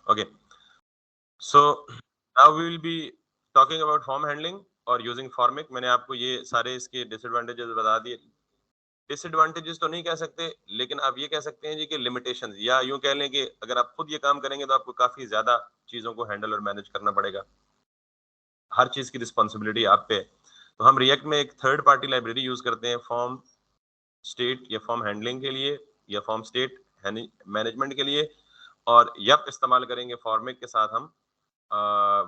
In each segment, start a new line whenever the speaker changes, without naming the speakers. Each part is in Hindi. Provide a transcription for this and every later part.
Okay, so now we will be talking about form handling और using formic. मैंने आपको ये सारे इसके disadvantages बता दिए. डिसएडवांटेजेस तो नहीं कह सकते, लेकिन आप ये कह सकते हैं जी कि लिमिटेशंस, या यूं कह लें कि अगर आप खुद ये काम करेंगे तो आपको काफी ज्यादा चीजों को हैंडल और मैनेज करना पड़ेगा. हर चीज की रिस्पॉन्सिबिलिटी आप पे. तो हम रिएक्ट में एक थर्ड पार्टी लाइब्रेरी यूज करते हैं फॉर्म स्टेट या फॉर्म हैंडलिंग के लिए या फॉर्म स्टेट मैनेजमेंट के लिए, और यप इस्तेमाल करेंगे फॉर्मिक के साथ हम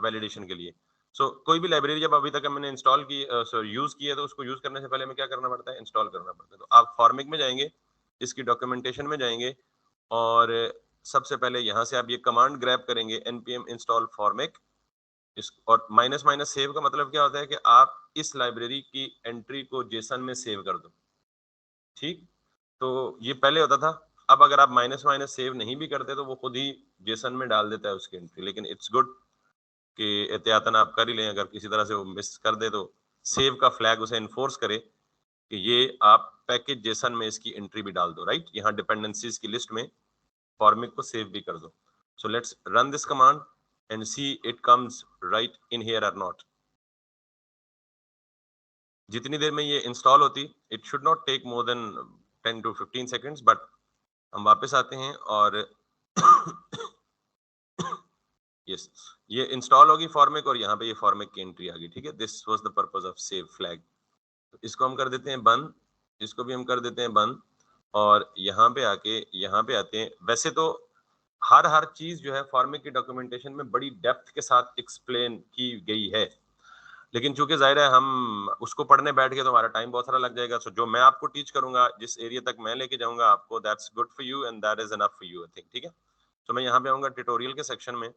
वैलिडेशन के लिए. सो कोई भी लाइब्रेरी जब अभी तक हमने इंस्टॉल की यूज की है तो उसको यूज करने से पहले हमें क्या करना पड़ता है, इंस्टॉल करना पड़ता है. तो आप फॉर्मिक में जाएंगे, इसकी डॉक्यूमेंटेशन में जाएंगे, और सबसे पहले यहाँ से आप ये कमांड ग्रैब करेंगे npm install formic. इस और माइनस माइनस सेव का मतलब क्या होता है कि आप इस लाइब्रेरी की एंट्री को जेसन में सेव कर दो. ठीक, तो ये पहले होता था. अब अगर आप माइनस माइनस सेव नहीं भी करते तो वो खुद ही जेसन में डाल देता है उसकी एंट्री. लेकिन इट्स गुड कि एहतियातन आप कर ही लें, अगर किसी तरह से वो मिस कर दे तो सेव का फ्लैग उसे इन्फोर्स करे कि ये आप पैकेज जेसन में इसकी एंट्री भी डाल दो. राइट, यहाँ डिपेंडेंसीज की लिस्ट में फॉर्मिक को सेव भी कर दो. So let's run this command and see it comes right in here और नॉट. जितनी देर में ये इंस्टॉल होती, it should not take more than 10 to 15 seconds. But हम वापस आते हैं और यस, ये इंस्टॉल होगी फॉर्मिक और यहाँ पे ये फॉर्मिक की एंट्री आ गई. ठीक है, this was the purpose of save flag. तो इसको हम कर देते हैं बंद, इसको भी हम कर देते हैं बंद, और यहाँ पे आके यहाँ पे आते हैं. वैसे तो हर चीज जो है फॉर्मिक की डॉक्यूमेंटेशन में बड़ी डेप्थ के साथ एक्सप्लेन की गई है, लेकिन चूंकि जाहिर है हम उसको पढ़ने बैठ गए तो हमारा टाइम बहुत सारा लग जाएगा. सो जो मैं आपको टीच करूंगा, जिस एरिया तक मैं लेके जाऊंगा आपको, that's good for you and that is enough for you I think. ठीक है, तो मैं यहाँ पे आऊंगा ट्यूटोरियल के सेक्शन में,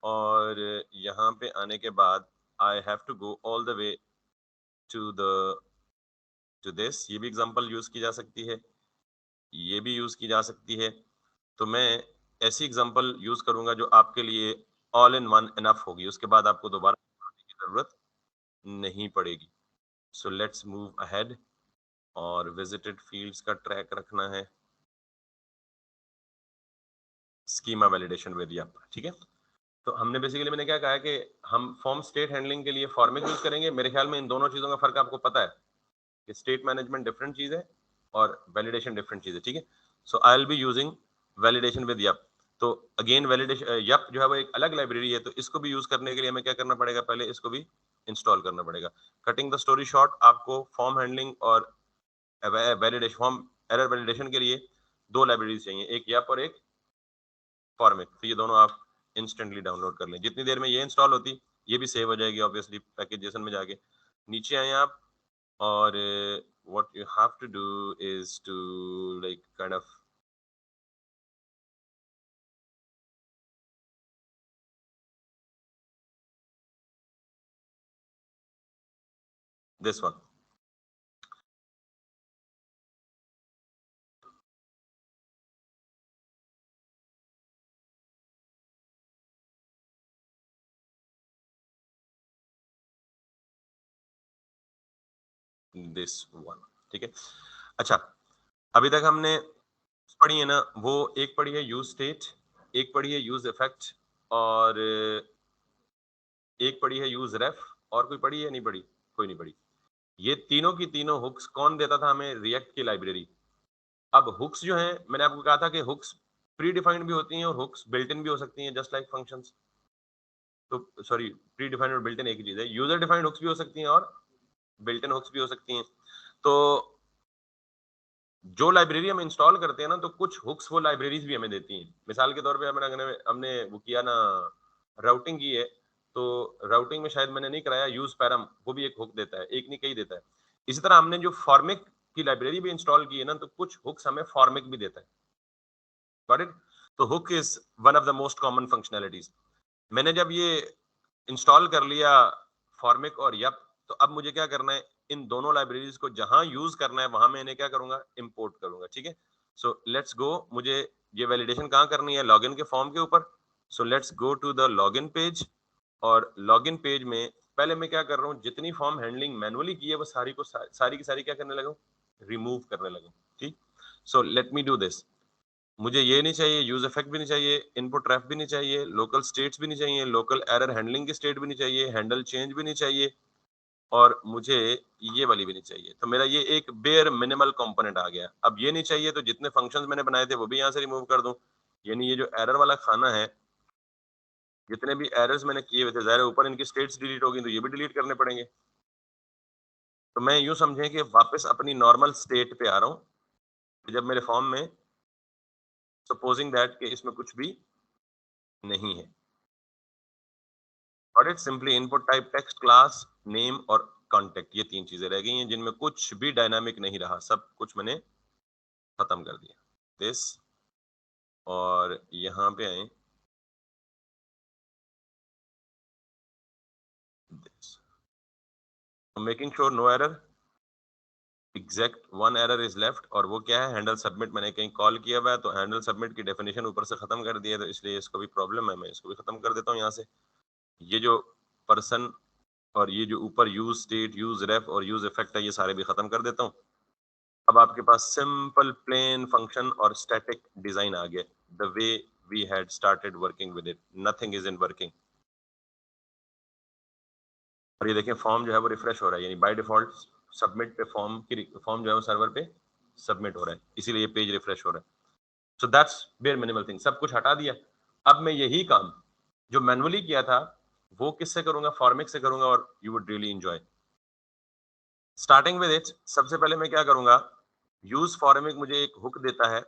और यहाँ पे आने के बाद I have to go all the way to this. ये भी एग्जांपल यूज की जा सकती है, ये भी यूज की जा सकती है. तो मैं ऐसी एग्जांपल यूज करूंगा जो आपके लिए ऑल इन वन इनफ होगी, उसके बाद आपको दोबारा पढ़ने की जरूरत नहीं पड़ेगी. सो लेट्स मूव अहेड, और विजिटेड फील्ड्स का ट्रैक रखना है, स्कीमा वैलिडेशन विद यप. ठीक है, तो हमने बेसिकली, मैंने क्या कहा है कि हम फॉर्म स्टेट हैंडलिंग के लिए फॉर्मिक यूज करेंगे. मेरे ख्याल में इन दोनों चीजों का फर्क आपको पता है कि स्टेट मैनेजमेंट डिफरेंट चीज है और वैलिडेशन डिफरेंट चीज है. ठीक है, so I will be using validation with Yup. तो अगेन वैलिडेशन यप जो है वो एक अलग लाइब्रेरी है, तो इसको भी यूज करने के लिए हमें क्या करना पड़ेगा, पहले इसको भी इंस्टॉल करना पड़ेगा. कटिंग द स्टोरी शॉर्ट, आपको फॉर्म हैंडलिंग और वैलिडेशन, फॉर्म एरर वैलिडेशन के लिए दो लाइब्रेरीज चाहिए, एक यप और एक फॉर्मिक. तो ये दोनों आप इंस्टेंटली डाउनलोड कर लें. जितनी देर में ये इंस्टॉल होती, ये भी सेव हो जाएगी ऑब्वियसली पैकेज जेसन में जाके. नीचे आए आप, और what you have to do is to like kind of this one. This one. ठीक है, अच्छा, अभी तक हमने पढ़ी है ना, वो एक पढ़ी है यूज स्टेट, एक पढ़ी है यूज इफेक्ट, और एक पढ़ी है यूज रेफ. और कोई पढ़ी है, नहीं पढ़ी? कोई नहीं पढ़ी. ये तीनों की तीनों हुक्स कौन देता था हमें? रिएक्ट की लाइब्रेरी. अब हुक्स जो है, मैंने आपको कहा था कि हुक्स प्री डिफाइंड भी होती हैं और हुक्स बिल्ट इन भी हो सकती हैं, जस्ट लाइक फंक्शंस. तो सॉरी, प्री डिफाइंड और बिल्ट इन एक ही चीज है. यूजर डिफाइंड हुक्स भी हो सकती हैं और बिल्ट इन हुक्स भी हो सकती हैं. तो जो लाइब्रेरी हम इंस्टॉल करते हैं ना, तो कुछ हुक्स वो लाइब्रेरीज भी हमें देती हैं. मिसाल के तौर पे हमने वो किया ना, राउटिंग की है, तो राउटिंग में शायद मैंने नहीं कराया यूज पैरम, वो भी एक हुक देता है, एक नहीं कई देता है. इसी तरह हमने जो फॉर्मिक की लाइब्रेरी भी इंस्टॉल की है ना, तो कुछ हुक्स हमें फॉर्मिक भी देता है. Got it? तो hook is one of the most common functionalities. मैंने जब ये इंस्टॉल कर लिया फॉर्मिक और यप, तो अब मुझे क्या करना है, इन दोनों लाइब्रेरीज को जहां यूज करना है वहां मैं इन्हें क्या करूंगा, इंपोर्ट करूंगा. ठीक है, सो लेट्स गो. मुझे ये वैलिडेशन कहाँ करनी है? लॉगिन के फॉर्म के ऊपर. So let's go to the login page, और लॉगिन पेज में पहले मैं क्या कर रहा हूँ, जितनी फॉर्म हैंडलिंग मैनुअली की है वो सारी की सारी क्या करने लगा, रिमूव करने लगा. ठीक, so let me do this. मुझे ये नहीं चाहिए, यूज इफेक्ट भी नहीं चाहिए, इनपुट रेफ भी नहीं चाहिए, लोकल स्टेट्स भी नहीं चाहिए, लोकल एरर हैंडलिंग की स्टेट भी नहीं चाहिए, हैंडल चेंज भी नहीं चाहिए, और मुझे ये वाली भी नहीं चाहिए। तो मेरा ये एक बेयर मिनिमल कंपोनेंट आ गया। अब ये नहीं चाहिए तो जितने फंक्शंस मैंने बनाए थे वो भी यहाँ से रिमूव कर दूं। यानी ये जो एरर वाला खाना है, जितने भी एरर्स मैंने किए हुए थे, ज़ाहिर है ऊपर इनकी स्टेट्स डिलीट होगी तो ये भी डिलीट करने पड़ेंगे। तो मैं यूं समझें कि वापस अपनी नॉर्मल स्टेट पे आ रहा हूँ जब मेरे फॉर्म में, सपोजिंग दैट कि इसमें कुछ भी नहीं है, और it's simply input type text class name और कॉन्टेक्ट, ये तीन चीजें रह गई हैं जिनमें कुछ भी डायनामिक नहीं रहा, सब कुछ मैंने खत्म कर दिया। दिस, और यहाँ पे आए this, making sure no error, exact one error is left, और वो क्या है, हैंडल सबमिट मैंने कहीं कॉल किया हुआ है, तो हैंडल सबमिट की डेफिनेशन ऊपर से खत्म कर दिया, तो इसलिए इसको भी प्रॉब्लम है, मैं इसको भी खत्म कर देता हूँ यहाँ से। ये जो पर्सन और ये जो ऊपर यूज स्टेट, यूज रेफ और यूज इफेक्ट है, ये सारे भी खत्म कर देता हूँ। अब आपके पास सिंपल प्लेन फंक्शन और स्टैटिक डिजाइन आ गया, the way we had started working with it, nothing is in working. और ये देखें फॉर्म जो है वो रिफ्रेश हो रहा है, यानी बाय डिफॉल्ट सबमिट पे फॉर्म जो है वो सर्वर पे सबमिट हो रहा है, इसीलिए ये पेज रिफ्रेश हो रहा है। So that's where minimal thing, सब कुछ हटा दिया। अब मैं यही काम जो मैनुअली किया था वो किससे करूंगा, फॉर्मिक से करूंगा, और you would really enjoy. Starting with it, सबसे पहले मैं क्या करूंगा, यूज फॉर्मिक मुझे एक हुक देता है,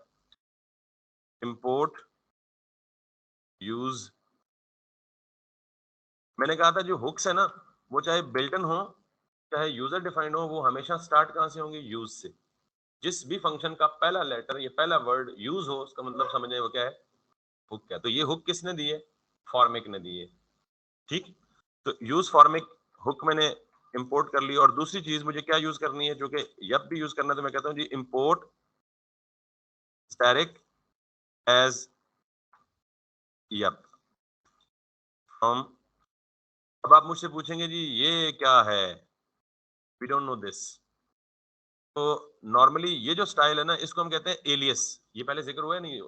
इंपोर्ट यूज। मैंने कहा था जो हुक्स है ना, वो चाहे बिल्ट इन हो चाहे यूजर डिफाइंड हो, वो हमेशा स्टार्ट कहां से होंगे, यूज से। जिस भी फंक्शन का पहला लेटर या पहला वर्ड यूज हो, उसका मतलब समझे वो क्या है, हुक है। तो ये हुक किसने दी है, फॉर्मिक ने दी है। ठीक, तो यूज फॉर्मिक हुक मैंने इंपोर्ट कर ली, और दूसरी चीज मुझे क्या यूज करनी है, जो कि यप भी यूज करना है, तो मैं कहता हूँ जी import static as Yup from. अब आप मुझसे पूछेंगे जी ये क्या है, वी डोंट नो दिस। तो नॉर्मली ये जो स्टाइल है ना, इसको हम कहते हैं एलियस। ये पहले जिक्र हुआ है नहीं,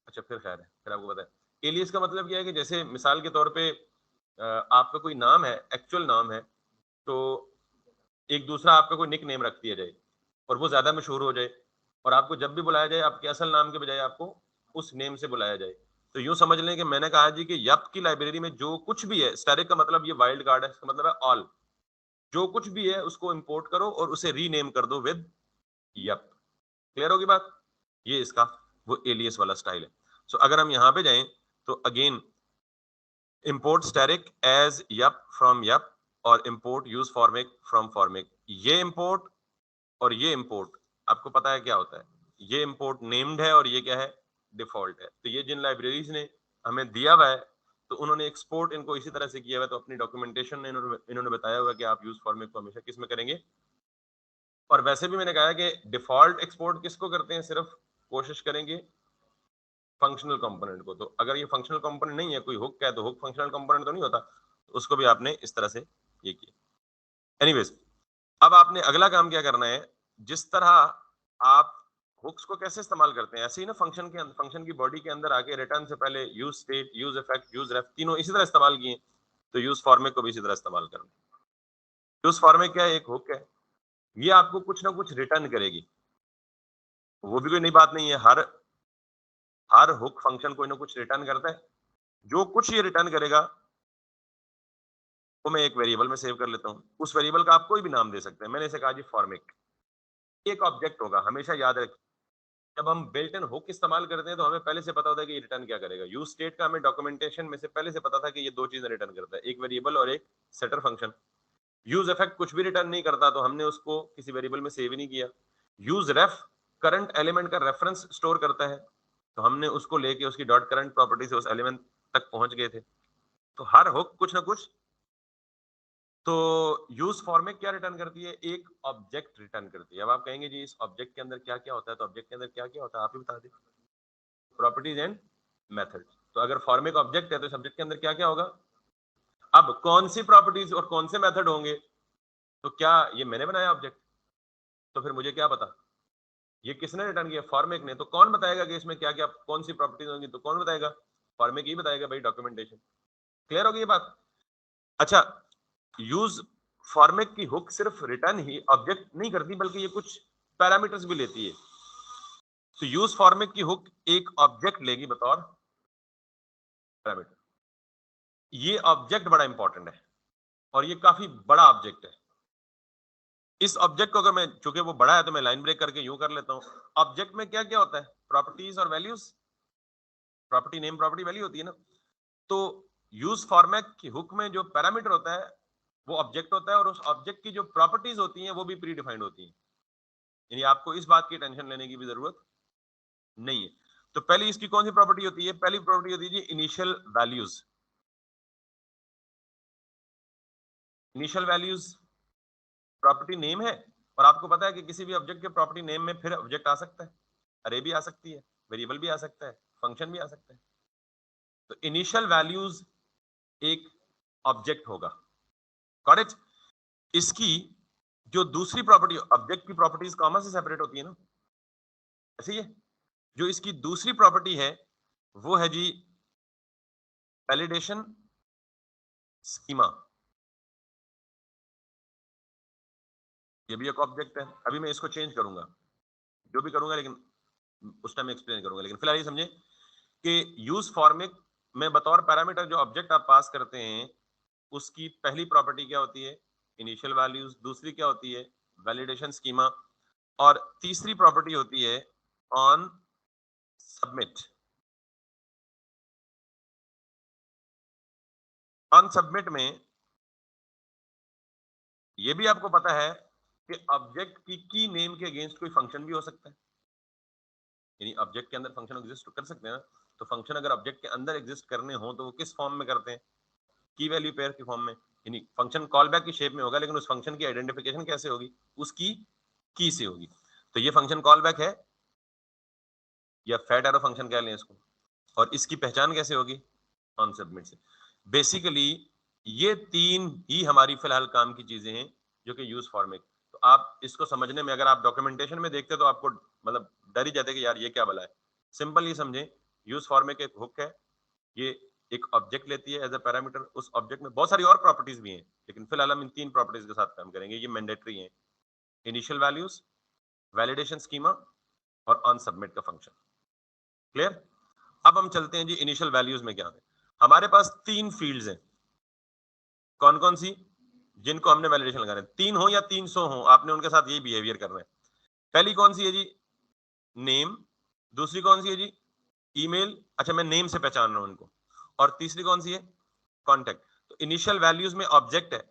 अच्छा फिर खैर है, फिर आपको पता है एलियस का मतलब क्या है, कि जैसे मिसाल के तौर पे आपका कोई नाम है, एक्चुअल नाम है, तो एक दूसरा आपका कोई निक नेम रख दिया जाए और वो ज्यादा मशहूर हो जाए, और आपको जब भी बुलाया जाए आपके असल नाम के बजाय आपको उस नेम से बुलाया जाए। तो यूं समझ लें कि मैंने कहा जी कि यप की लाइब्रेरी में जो कुछ भी है, स्टैटिक का मतलब ये वाइल्ड कार्ड है, इसका मतलब है ऑल, जो कुछ भी है उसको इंपोर्ट करो और उसे रीनेम कर दो विद यप। क्लियर होगी बात, ये इसका वो एलियस वाला स्टाइल है। सो अगर हम यहां पे जाएं तो again import static as Yup from Yup, और import use Formik from Formik. ये इंपोर्ट और ये इंपोर्ट आपको पता है क्या होता है, ये इंपोर्ट नेम्ड है और ये क्या है, डिफॉल्ट है। तो ये जिन लाइब्रेरीज ने हमें दिया हुआ है, तो उन्होंने एक्सपोर्ट इनको इसी तरह से किया हुआ है। तो अपनी डॉक्यूमेंटेशन में इन्होंने बताया हुआ है कि आप यूज फॉर्मेट को हमेशा किस में करेंगे। और वैसे भी मैंने कहा है कि डिफॉल्ट एक्सपोर्ट किसको करते हैं, सिर्फ कोशिश करेंगे फंक्शनल कंपोनेंट को। तो अगर ये फंक्शनल कंपोनेंट नहीं है, कोई हुक है, तो हुक फंक्शनल कंपोनेंट तो नहीं होता, तो उसको भी आपने इस तरह से ये किया। एनीवेज, अब आपने अगला काम क्या करना है, जिस तरह आप हुक्स को कैसे इस्तेमाल करते हैं, ऐसे ही ना फंक्शन की बॉडी के अंदर आके रिटर्न से पहले use state, use effect, use ref, तीनों इसी तरह इस्तेमाल किए, तो यूज फॉर्मेट को भी इसी तरह इस्तेमाल करना। यूज फॉर्मेट क्या है, एक हुक है, ये आपको कुछ ना कुछ रिटर्न करेगी। वो भी कोई नई बात नहीं है, हर हर हुक फंक्शन कोई ना कुछ रिटर्न करता है। जो कुछ ये रिटर्न करेगा वो मैं एक वेरिएबल में सेव कर लेता हूँ। उस वेरिएबल का आप कोई भी नाम दे सकते हैं, मैंने इसे कहा जी फॉर्मेट। एक ऑब्जेक्ट होगा, हमेशा याद रखिए, जब हम बिल्ट इन हुक इस्तेमाल करते हैं तो हमें पहले से पता होता है कि ये रिटर्न क्या करेगा। यूज स्टेट का हमें डॉक्यूमेंटेशन में से पहले से पता था कि ये दो चीजें रिटर्न करता है, एक वेरिएबल और एक सेटर फंक्शन। यूज इफेक्ट कुछ भी रिटर्न नहीं करता, तो हमने उसको किसी वेरिएबल में सेव ही नहीं किया। यूज रेफ करंट एलिमेंट का रेफरेंस स्टोर करता है, तो हमने उसको लेके उसकी डॉट करंट प्रॉपर्टी से उस एलिमेंट तक पहुंच गए थे। तो हर हुक कुछ ना कुछ। तो यूज फॉर्मेट क्या रिटर्न करती है, एक ऑब्जेक्ट रिटर्न करती है। अब आप कहेंगे जी इस ऑब्जेक्ट के अंदर क्या क्या होता है, तो ऑब्जेक्ट के अंदर क्या क्या होता है आप ही बता दें। Properties and method. तो अगर फॉर्म एक ऑब्जेक्ट है तो सब्जेक्ट के अंदर क्या क्या होगा। अब कौन सी प्रॉपर्टीज और कौन से मेथड होंगे, तो क्या ये मैंने बनाया ऑब्जेक्ट, तो फिर मुझे क्या पता, ये किसने रिटर्न किया? फॉर्मेक ने। तो कौन बताएगा कि इसमें क्या क्या कौन सी प्रॉपर्टीज होंगी? तो कौन बताएगा? फॉर्मेक ही बताएगा भाई, डॉक्यूमेंटेशन। क्लियर होगी ये बात? अच्छा, यूज फॉर्मेक की हुक सिर्फ रिटर्न ही ऑब्जेक्ट नहीं करती, बल्कि ये कुछ पैरामीटर्स भी लेती है। तो यूज फॉर्मेट की हुक एक ऑब्जेक्ट लेगी बतौर पैरामीटर। ये ऑब्जेक्ट बड़ा इंपॉर्टेंट है और ये काफी बड़ा ऑब्जेक्ट है। इस ऑब्जेक्ट को अगर मैं, चूंकि वो बड़ा है तो मैं लाइन ब्रेक करके यूं कर लेता हूं। ऑब्जेक्ट में क्या क्या होता है? प्रॉपर्टीज और values. Property name, property value होती है ना। तो यूज फॉर्मेट की हुक में जो पैरामीटर होता है वो ऑब्जेक्ट होता है, और उस ऑब्जेक्ट की जो प्रॉपर्टीज होती हैं वो भी प्री डिफाइंड होती हैं। यानी आपको इस बात की टेंशन लेने की भी जरूरत नहीं है। तो पहली इसकी कौन सी प्रॉपर्टी होती है? पहली प्रॉपर्टी होती है जी initial values. Initial values property name है, और आपको पता है कि किसी भी ऑब्जेक्ट के प्रॉपर्टी नेम में फिर ऑब्जेक्ट आ सकता है, अरे भी आ सकती है, वेरिएबल भी आ सकता है, फंक्शन भी आ सकता है। तो इनिशियल वैल्यूज एक ऑब्जेक्ट होगा। Got it? इसकी जो दूसरी प्रॉपर्टी, ऑब्जेक्ट की प्रॉपर्टीज कॉमा से सेपरेट होती है ना, ऐसे ही है। जो इसकी दूसरी प्रॉपर्टी है वो है जी वैलिडेशन स्कीमा। ये भी एक ऑब्जेक्ट है। अभी मैं इसको चेंज करूंगा, जो भी करूंगा, लेकिन उस टाइम एक्सप्लेन करूंगा। लेकिन फिलहाल ये समझे कि यूज फॉर्मेट में बतौर पैरामीटर जो ऑब्जेक्ट आप पास करते हैं उसकी पहली प्रॉपर्टी क्या होती है? Initial values. दूसरी क्या होती है? Validation schema. और तीसरी प्रॉपर्टी होती है ऑन सबमिट। ऑन सबमिट में यह भी आपको पता है कि ऑब्जेक्ट की नेम के अगेंस्ट कोई फंक्शन भी हो सकता है। यानी ऑब्जेक्ट के अंदर फंक्शन एग्जिस्ट कर सकते हैं ना। तो फंक्शन अगर ऑब्जेक्ट के अंदर एग्जिस्ट करने हो तो वो किस फॉर्म में करते हैं? की वैल्यू पेयर की फॉर्म में। यानी फंक्शन कॉल बैक की शेप में होगा, लेकिन उस फंक्शन की आइडेंटिफिकेशन कैसे होगी? उसकी की से होगी। तो ये फंक्शन कॉल बैक है, या फैट एरो फंक्शन कह लें इसको। और इसकी पहचान कैसे होगी? ऑन सबमिट से। बेसिकली ये तीन ही हमारी फिलहाल काम की चीजें हैं जो कि यूज फॉर्मेट। तो आप इसको समझने में, अगर आप डॉक्यूमेंटेशन में देखते तो आपको मतलब डर ही जाते कि यार ये क्या भला है। सिंपल ये समझे, यूज फॉर्मेट एक हुक है। ये एक ऑब्जेक्ट लेती है एज अ पैरामीटर। उस ऑब्जेक्ट में बहुत सारी और प्रॉपर्टीज भी हैं, लेकिन फिलहाल हम इन तीन प्रॉपर्टीज के साथ काम करेंगे। ये मैंडेटरी हैं: इनिशियल वैल्यूज, वैलिडेशन स्कीमा, और ऑन सबमिट का फंक्शन। क्लियर? अब हम चलते हैं जी इनिशियल वैल्यूज में क्या है। हमारे पास तीन फील्ड्स हैं। कौन कौन सी? जिनको हमने वैलिडेशन लगाना है। 3 हो या 300 हो, आपने उनके साथ यही बिहेवियर करना है। पहली कौन सी है जी? नेम। दूसरी कौन सी है जी? ईमेल। अच्छा, मैं नेम से पहचान रहा हूं इनको। और तीसरी कौन सी है? कॉन्टेक्ट। तो इनिशियल वैल्यूज में ऑब्जेक्ट है,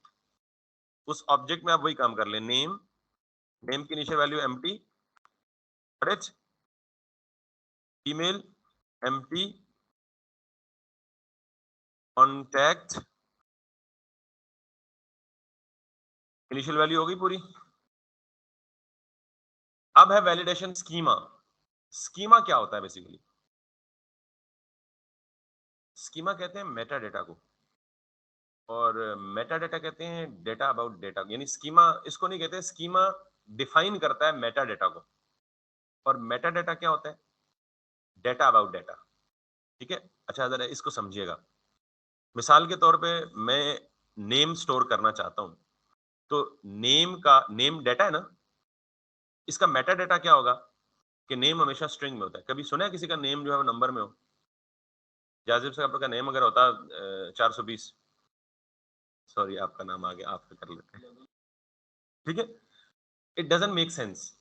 उस ऑब्जेक्ट में आप वही काम कर ले। नेम, नेम की initial value empty, correct? Email empty, contact initial value होगी पूरी। अब है वैलिडेशन स्कीमा। स्कीमा क्या होता है बेसिकली? स्कीमा कहते हैं मेटा डेटा को, और मेटा डेटा कहते हैं डेटा अबाउट डेटा। यानी स्कीमा इसको नहीं कहते, स्कीमा डिफाइन करता है मेटा डेटा को। और मेटा डेटा क्या होता है? Data about data. ठीक है? अच्छा, जरा इसको समझिएगा। मिसाल के तौर पे मैं नेम स्टोर करना चाहता हूं, तो नेम का, नेम डेटा है ना, इसका मेटा डेटा क्या होगा? कि नेम हमेशा स्ट्रिंग में होता है। कभी सुना है किसी का नेम जो है वो नंबर में हो? जाजिब साहब का नेम अगर होता 420, सॉरी आपका नाम आ गया, आप कर लेते हैं, ठीक है? It doesn't make sense.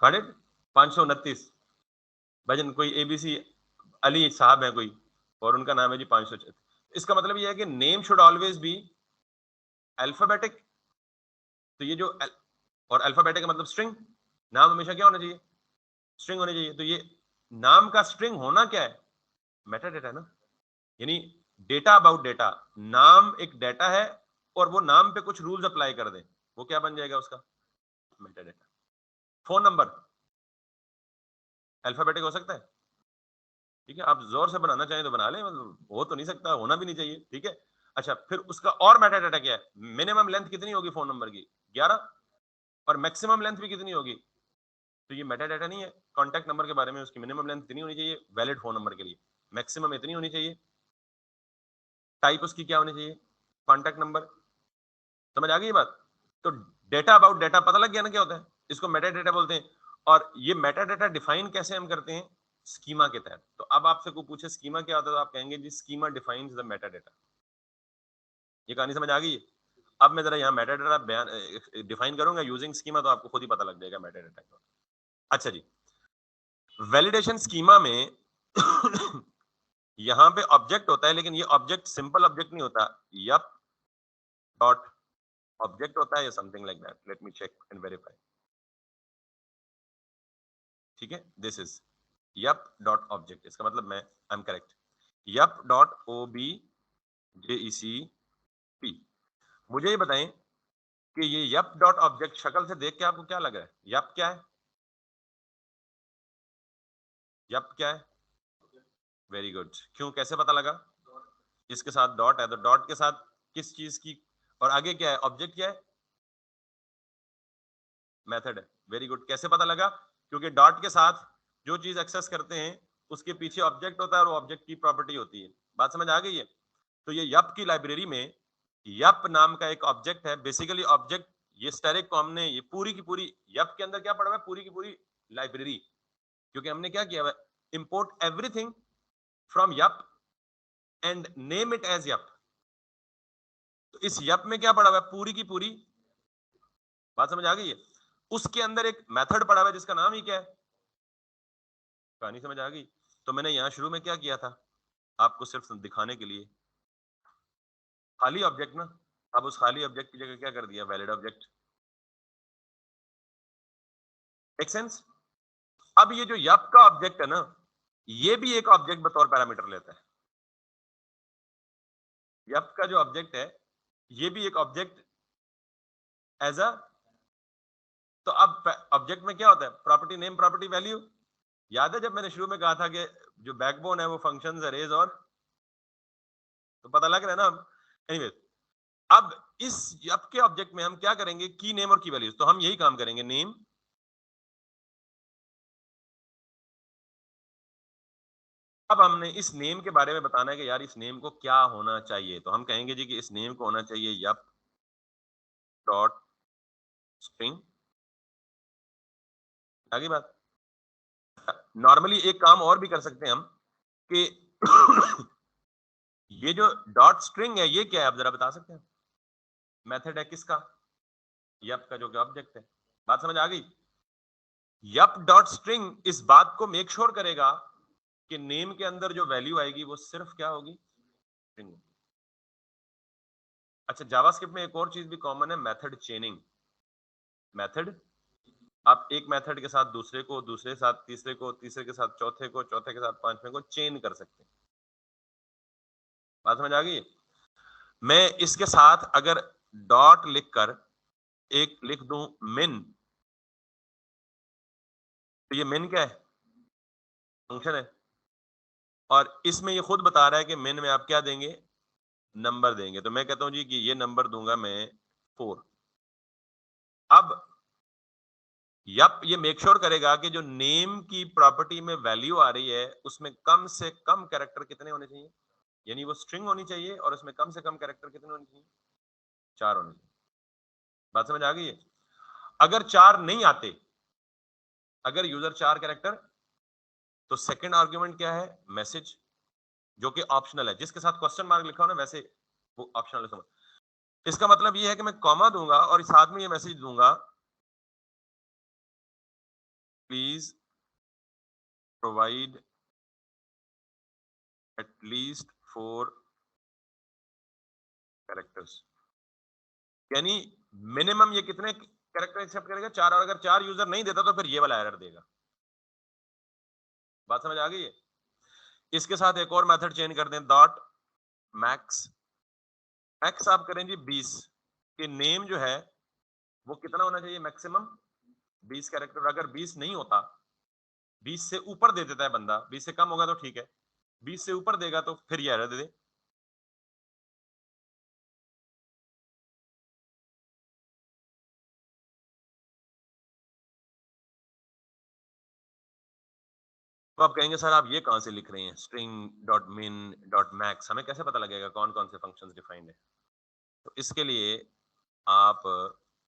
Got it? 529 भजन, कोई एबीसी अली साहब है कोई, और उनका नाम है जी 536। इसका मतलब ये है कि name should always be alphabetic. तो ये जो और अल्फाबेटिक का मतलब स्ट्रिंग। नाम हमेशा क्या होना चाहिए? स्ट्रिंग होनी चाहिए। तो ये नाम का स्ट्रिंग होना क्या है? मेटा डेटा है ना। यानी डेटा अबाउट डेटा। नाम एक डेटा है, और वो नाम पे कुछ रूल्स अप्लाई कर दे, वो क्या बन जाएगा उसका? Meta data. Phone number alphabetic हो सकता है? ठीक है, आप जोर से बनाना चाहें तो बना लें, मतलब हो तो नहीं सकता, होना भी नहीं चाहिए। ठीक है? अच्छा, फिर उसका और मेटा डेटा क्या है? मिनिमम लेंथ कितनी होगी फोन नंबर की? 11। और मैक्सिमम लेंथ भी कितनी होगी? तो ये मेटा डाटा नहीं है कॉन्टैक्ट नंबर के बारे में, उसकी मिनिमम लेंथ इतनी होनी चाहिए वैलिड फोन नंबर के लिए, मैक्सिमम इतनी होनी चाहिए, टाइप उसकी क्या होनी चाहिए, कॉन्टैक्ट नंबर। समझ आ गई ये बात? तो डेटा अबाउट डेटा पता लग गया ना क्या होता है, इसको मेटा डेटा बोलते हैं। और ये मेटा डेटा डिफाइन कैसे हम करते हैं, स्कीमा के तहत। तो अब आपसे कोई पूछे स्कीमा क्या होता है, तो आप कहेंगे जी schema defines the meta data. ये कहानी समझ आ गई? अब मैं जरा यहाँ मेटा डेटा बयान डिफाइन करूंगा यूजिंग स्कीमा, तो आपको खुद ही पता लग जाएगा मेटा डेटा क्या। अच्छा जी, वैलिडेशन स्कीमा में यहाँ पे ऑब्जेक्ट होता है, लेकिन ये ऑब्जेक्ट सिंपल ऑब्जेक्ट नहीं होता, यप डॉट ऑब्जेक्ट होता है या something like that, let me check and verify. ठीक है, this is yup dot object, इसका मतलब मैं I am correct, yup dot O B J E C P. मुझे ये बताएं कि ये यप डॉट ऑब्जेक्ट शक्ल से देख के आपको क्या लग रहा है, यप क्या है, यप क्या है? वेरी गुड, क्यों, कैसे पता लगा? इसके साथ डॉट है, तो डॉट के साथ किस चीज की, और आगे क्या है, ऑब्जेक्ट क्या है, मेथड है। वेरी गुड, कैसे पता लगा? क्योंकि डॉट के साथ जो चीज एक्सेस करते हैं उसके पीछे ऑब्जेक्ट होता है, और वो ऑब्जेक्ट की प्रॉपर्टी होती है। बात समझ आ गई है? तो ये यप की लाइब्रेरी में यप नाम का एक ऑब्जेक्ट है, बेसिकली ऑब्जेक्ट ये स्टैटिक को हमने ये पूरी की पूरी यप के अंदर क्या पड़ा हुआ है, पूरी की पूरी लाइब्रेरी, क्योंकि हमने क्या किया हुआ है, import everything from yup and name it as yup. तो इस यप में क्या पड़ा हुआ है, पूरी की पूरी, बात समझ आ गई है? उसके अंदर एक मेथड पड़ा हुआ है जिसका नाम ही क्या है, कहानी समझ आ गई? तो मैंने यहां शुरू में क्या किया था, आपको सिर्फ दिखाने के लिए, खाली ऑब्जेक्ट ना, अब उस खाली ऑब्जेक्ट की जगह क्या कर दिया, वैलिड ऑब्जेक्ट। Make sense? अब ये जो यप का ऑब्जेक्ट है ना, ये भी एक ऑब्जेक्ट बतौर पैरामीटर लेता है। यप का जो ऑब्जेक्ट है, ये भी एक ऑब्जेक्ट एज अ, तो अब ऑब्जेक्ट में क्या होता है, प्रॉपर्टी नेम, प्रॉपर्टी वैल्यू। याद है जब मैंने शुरू में कहा था कि जो बैकबोन है वो फंक्शंस, अरेज और, तो पता लग रहा है ना? एनीवे, अब इस यप के ऑब्जेक्ट में हम क्या करेंगे, की नेम और की वैल्यूज, तो हम यही काम करेंगे, नेम। अब हमने इस नेम के बारे में बताना है कि यार इस नेम को क्या होना चाहिए, तो हम कहेंगे जी कि इस नेम को होना चाहिए यप डॉट स्ट्रिंग। आगे बात, नॉर्मली एक काम और भी कर सकते हैं हम कि ये जो डॉट स्ट्रिंग है ये क्या है, आप जरा बता सकते हैं? मेथड है किसका, यप का, जो कि ऑब्जेक्ट है। बात समझ आ गई? यप डॉट स्ट्रिंग इस बात को मेक श्योर करेगा कि नेम के अंदर जो वैल्यू आएगी वो सिर्फ क्या होगी, स्ट्रिंग। अच्छा, जावास्क्रिप्ट में एक और चीज भी कॉमन है, मेथड चेनिंग। मेथड, आप एक मेथड के साथ दूसरे को, दूसरे के साथ तीसरे को, तीसरे के साथ चौथे को, चौथे के साथ पांचवें को चेन कर सकते हैं। बात समझ आ गई? मैं इसके साथ अगर डॉट लिखकर एक लिख दूं मिन, तो ये मिन क्या है, फंक्शन है, और इसमें ये खुद बता रहा है कि मिन में आप क्या देंगे, नंबर देंगे। तो मैं कहता हूं जी कि ये नंबर दूंगा मैं 4। अब यप ये मेक श्योर करेगा कि जो नेम की प्रॉपर्टी में वैल्यू आ रही है उसमें कम से कम कैरेक्टर कितने होने चाहिए, यानी वो स्ट्रिंग होनी चाहिए और उसमें कम से कम कैरेक्टर कितने होने चाहिए, 4 होने चाहिए। बात समझ आ गई है? अगर 4 नहीं आते, अगर यूजर 4 कैरेक्टर, तो सेकंड आर्ग्यूमेंट क्या है, मैसेज, जो कि ऑप्शनल है, जिसके साथ क्वेश्चन मार्क लिखा हो ना वैसे वो ऑप्शनल है, समझ। इसका मतलब ये है कि मैं कॉमा दूंगा और साथ में ये मैसेज दूंगा, प्लीज प्रोवाइड एटलीस्ट 4 कैरेक्टर्स, यानी मिनिमम ये कितने कैरेक्टर एक्सेप्ट करेगा, 4, और अगर 4 यूजर नहीं देता तो फिर ये वाला एरर देगा। बात समझ आ गई है? इसके साथ एक और मेथड चेंज कर दें, डॉट मैक्स। मैक्स आप करें जी 20, कि नेम जो है वो कितना होना चाहिए, मैक्सिमम 20 कैरेक्टर। अगर 20 नहीं होता, 20 से ऊपर दे देता है बंदा, 20 से कम होगा तो ठीक है, 20 से ऊपर देगा तो फिर ये एरर दे दे। तो आप कहेंगे सर आप ये कहाँ से लिख रहे हैं, string.min.max, हमें कैसे पता लगेगा कौन कौन से फंक्शंस डिफाइंड है? तो इसके लिए आप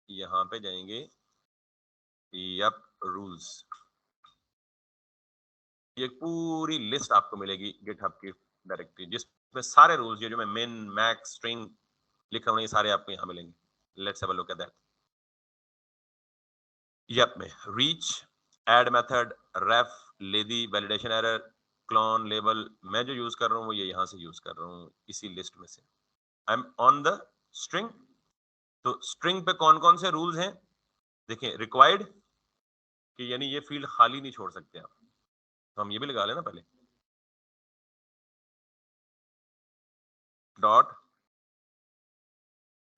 यहाँ पे जाएंगे, यप रूल्स, ये पूरी लिस्ट आपको मिलेगी गिटहब की डायरेक्टरी, जिसमें सारे रूल्स, ये जो मैं min, max, string लिखा हूँ, ये सारे आपको यहाँ मिलेंगे। Let's have a look at that. Yup में रीच, एड मेथड, रेफ, लेदी, वैलिडेशन एरर, क्लोन, लेबल, मैं जो यूज कर रहा हूँ वो ये यहाँ से यूज कर रहा हूँ इसी लिस्ट में से। I am on the string. तो स्ट्रिंग पे कौन कौन से रूल्स हैं देखिए, रिक्वायर्ड कि यानी ये फील्ड खाली नहीं छोड़ सकते आप, तो हम ये भी लगा लेना पहले, डॉट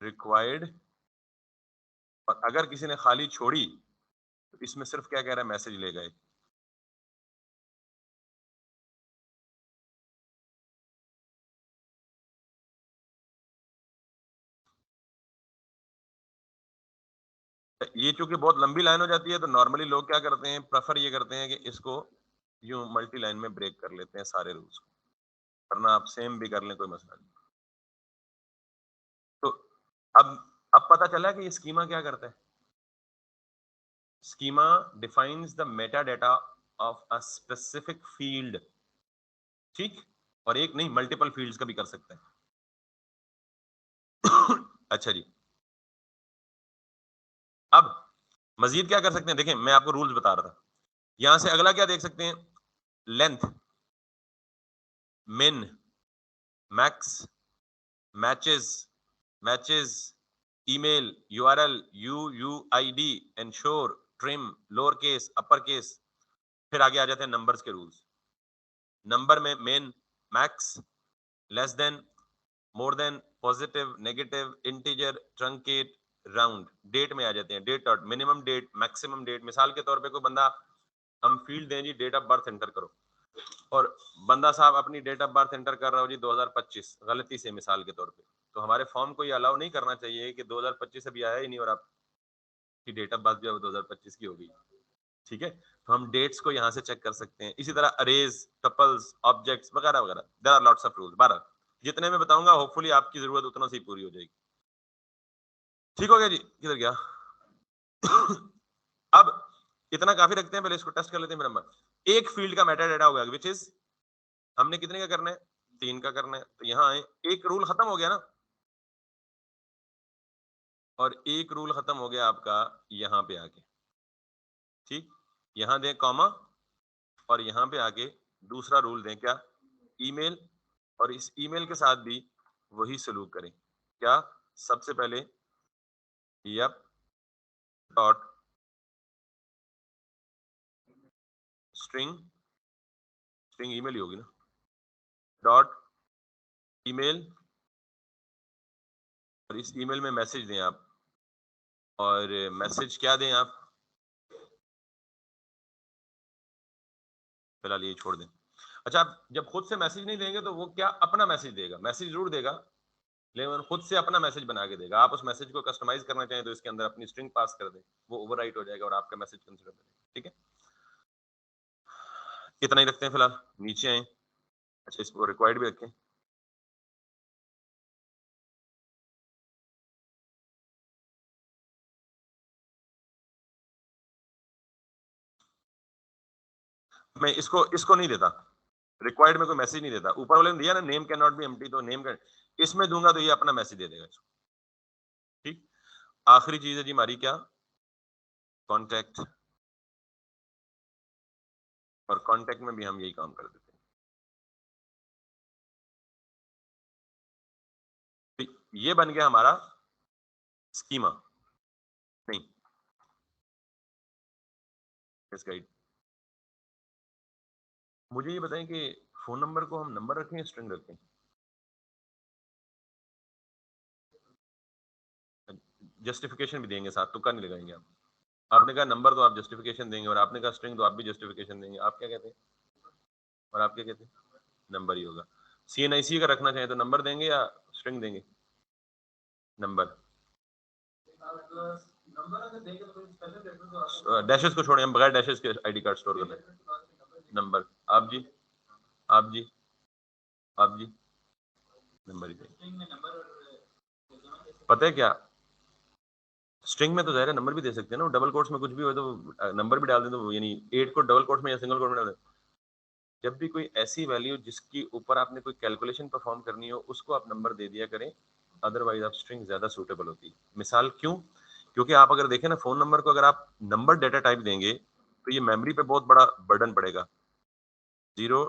रिक्वायर्ड, और अगर किसी ने खाली छोड़ी तो इसमें सिर्फ क्या कह रहा है, मैसेज ले गए। ये चूंकि बहुत लंबी लाइन हो जाती है तो नॉर्मली लोग क्या करते हैं, प्रेफर ये करते हैं कि इसको यूं मल्टी लाइन में ब्रेक कर लेते हैं सारे रूल्स को, वरना आप सेम भी कर लें कोई मसला नहीं। तो अब पता चला कि ये स्कीमा क्या करता है। Schema defines the meta data of a specific field, ठीक, और एक नहीं मल्टीपल फील्ड्स का भी कर सकता है। अच्छा जी, अब मजीद क्या कर सकते हैं, देखें मैं आपको रूल्स बता रहा था, यहां से अगला क्या देख सकते हैं, length, min, max, matches, matches, email, URL, UUID, ensure, trim, lower case, upper case, फिर आगे आ जाते हैं नंबर्स के रूल्स। नंबर में min, max, less than, more than, positive, negative, integer, truncate, round. Date में आ जाते हैं, date dot, minimum date, maximum date. मिसाल के तौर पे कोई बंदा, हम फील्ड दें जी डेट ऑफ बर्थ एंटर करो, और बंदा साहब अपनी डेट ऑफ बर्थ एंटर कर रहा हो जी 2025 गलती से मिसाल के तौर पे, तो हमारे फॉर्म को ये अलाउ नहीं करना चाहिए कि 2025 अभी आया ही नहीं और आपकी डेट ऑफ बर्थ जो है 2025 की होगी, ठीक है। तो हम डेट्स को यहाँ से चेक कर सकते हैं। इसी तरह अरेज, टपल्स, ऑब्जेक्ट्स वगैरह वगैरह, there are lots of rules. 12 जितने में बताऊंगा होपफुली आपकी जरूरत उतना से ही पूरी हो जाएगी। ठीक हो गया जी, किधर गया? अब इतना काफी रखते हैं, पहले इसको टेस्ट कर लेते हैं। मेरा नंबर एक फील्ड का मेटा डेटा हो गया, विच इज हमने कितने का करना है, 3 का करना है। तो यहाँ आए, एक रूल खत्म हो गया ना, और एक रूल खत्म हो गया आपका यहाँ पे आके, ठीक, यहाँ दें कॉमा, और यहाँ पे आके दूसरा रूल दें क्या, ईमेल, और इस ईमेल के साथ भी वही सलूक करें, क्या, सबसे पहले Yup dot string, string email ही होगी ना, डॉट ईमेल, और इस ईमेल में मैसेज दें आप, और मैसेज क्या दें आप, फिलहाल ये छोड़ दें। अच्छा, आप जब खुद से मैसेज नहीं देंगे तो वो क्या अपना मैसेज देगा, मैसेज जरूर देगा लेकिन खुद से अपना मैसेज बना के देगा। आप उस मैसेज को कस्टमाइज करना चाहें तो इसके अंदर अपनी स्ट्रिंग पास कर दें, वो ओवरराइट हो जाएगा और आपका मैसेज कंसीडर करेगा, ठीक है। इतना ही रखते हैं फिलहाल, नीचे आए। अच्छा, इसको रिक्वायर्ड भी रखें। मैं इसको इसको नहीं देता, रिक्वायर्ड में कोई मैसेज नहीं देता। ऊपर वाले ने दिया ना name can not be empty, तो नेम का इसमें दूंगा तो ये अपना मैसेज दे देगा इसको, ठीक। आखिरी चीज है जी हमारी क्या, कॉन्टेक्ट, और कॉन्टेक्ट में भी हम यही काम कर देते हैं। तो ये बन गया हमारा स्कीमा, नहीं इस गाइड। मुझे ये बताएं कि फोन नंबर को हम नंबर रखें या स्ट्रिंग रखें? जस्टिफिकेशन भी देंगे साथ, तुक्का नहीं लगाएंगे आप। आपने कहा नंबर तो आप जस्टिफिकेशन देंगे, और आपने कहा स्ट्रिंग तो आप भी जस्टिफिकेशन देंगे। आप क्या कहते हैं, और आप क्या कहते हैं? नंबर ही होगा। CNIC का रखना चाहें तो नंबर देंगे या स्ट्रिंग देंगे? नंबर। डैशेस को छोड़ें, हम बगैर डैशेस के आईडी कार्ड स्टोर कर रहे हैं। नंबर आप जी, आप जी, आप जी, नंबर ही चाहिए। पता है क्या, स्ट्रिंग में तो ज़ाहिर है नंबर भी दे सकते हैं ना, डबल कोट्स में कुछ भी हो तो नंबर भी डाल दें, तो यानी 8 को डबल कोट्स में या सिंगल कोट में डाल दें। जब भी कोई ऐसी वैल्यू जिसके ऊपर आपने कोई कैलकुलेशन परफॉर्म करनी हो, उसको आप नंबर दे दिया करें, अदरवाइज आप स्ट्रिंग ज्यादा सूटेबल होती है। मिसाल क्यों? क्योंकि आप अगर देखें ना, फोन नंबर को अगर आप नंबर डेटा टाइप देंगे तो ये मेमोरी पे बहुत बड़ा बर्डन पड़ेगा। जीरो,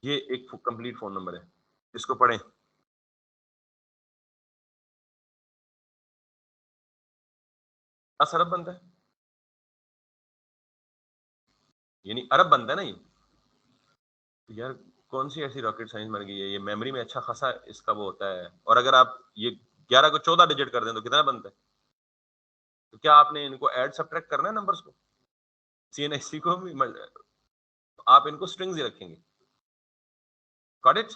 ये एक कंप्लीट फोन नंबर है, इसको पढ़ें। 10 अरब बनता है, यानी अरब बनता है ना ये। यार कौन सी ऐसी रॉकेट साइंस बन गई है, ये मेमोरी में अच्छा खासा इसका वो होता है। और अगर आप ये 11 को 14 डिजिट कर दें तो कितना बनता है? तो क्या आपने इनको ऐड सब्ट्रैक्ट करना है नंबर्स को? सीएनएससी को भी आप इनको स्ट्रिंग्स ही रखेंगे। Got it?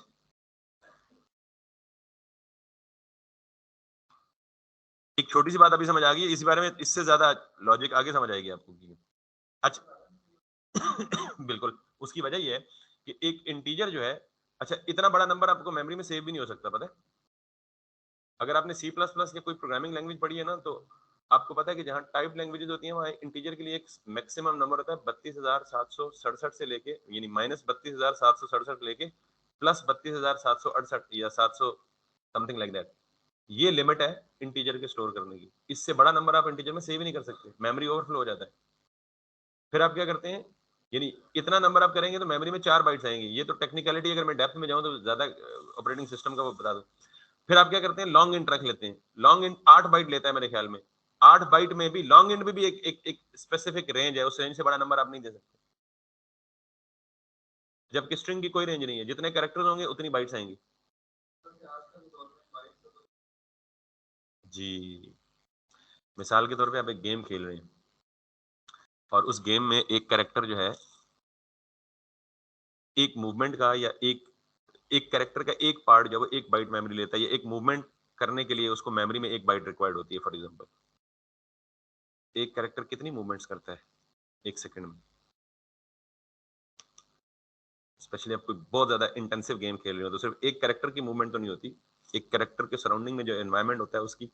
एक छोटी सी बात अभी समझ आ गई, इसी बारे में इससे ज्यादा लॉजिक आगे समझ आएगी आपको। अच्छा। बिल्कुल, उसकी वजह ये है कि एक इंटीजर जो है, अच्छा इतना बड़ा नंबर आपको मेमोरी में सेव भी नहीं हो सकता, पता है? अगर आपने सी प्लस प्लस या कोई प्रोग्रामिंग लैंग्वेज पढ़ी है ना, तो आपको पता है कि जहाँ टाइप लैंग्वेजेस होती हैं वहाँ इंटीजर के लिए एक मैक्सिमम नंबर होता है 32,767 से लेके, यानी -32,767 लेके +32,768 या 700 समथिंग लाइक दैट। ये लिमिट है इंटीजर के स्टोर करने की। इससे बड़ा नंबर आप इंटीजर में सेव ही नहीं कर सकते, मेमोरी ओवरफ्लो हो जाता है। फिर आप क्या करते हैं, यानी इतना नंबर आप करेंगे तो मेमोरी में 4 बाइट्स आएंगे। ये तो टेक्निकलिटी, अगर मैं डेप्थ में जाऊं तो ज्यादा ऑपरेटिंग सिस्टम का वो बता दूं। फिर आप क्या करते हैं, लॉन्ग इंट रख लेते हैं। लॉन्ग इंट 8 बाइट लेता है मेरे ख्याल में। 8 बाइट में भी लॉन्ग इंट में भी एक स्पेसिफिक रेंज है, उस रेंज से बड़ा नंबर आप नहीं दे सकते। जबकि स्ट्रिंग की कोई रेंज नहीं है, जितने कैरेक्टर्स होंगे उतनी बाइट्स आएंगी। जी, मिसाल के तौर पे आप एक गेम खेल रहे हैं और उस गेम में एक कैरेक्टर जो है, एक मूवमेंट का या एक एक कैरेक्टर का एक पार्ट जब वो एक बाइट मेमोरी लेता है, या एक मूवमेंट करने के लिए उसको मेमोरी में एक बाइट रिक्वायर्ड होती है। फॉर एग्जांपल, एक कैरेक्टर कितनी मूवमेंट्स करता है एक सेकंड में? स्पेशली आप कोई बहुत ज्यादा इंटेंसिव गेम खेल रहे हो तो सिर्फ एक कैरेक्टर की मूवमेंट तो नहीं होती, एक कैरेक्टर के सराउंडिंग में जो एनवायरनमेंट होता है उसकी,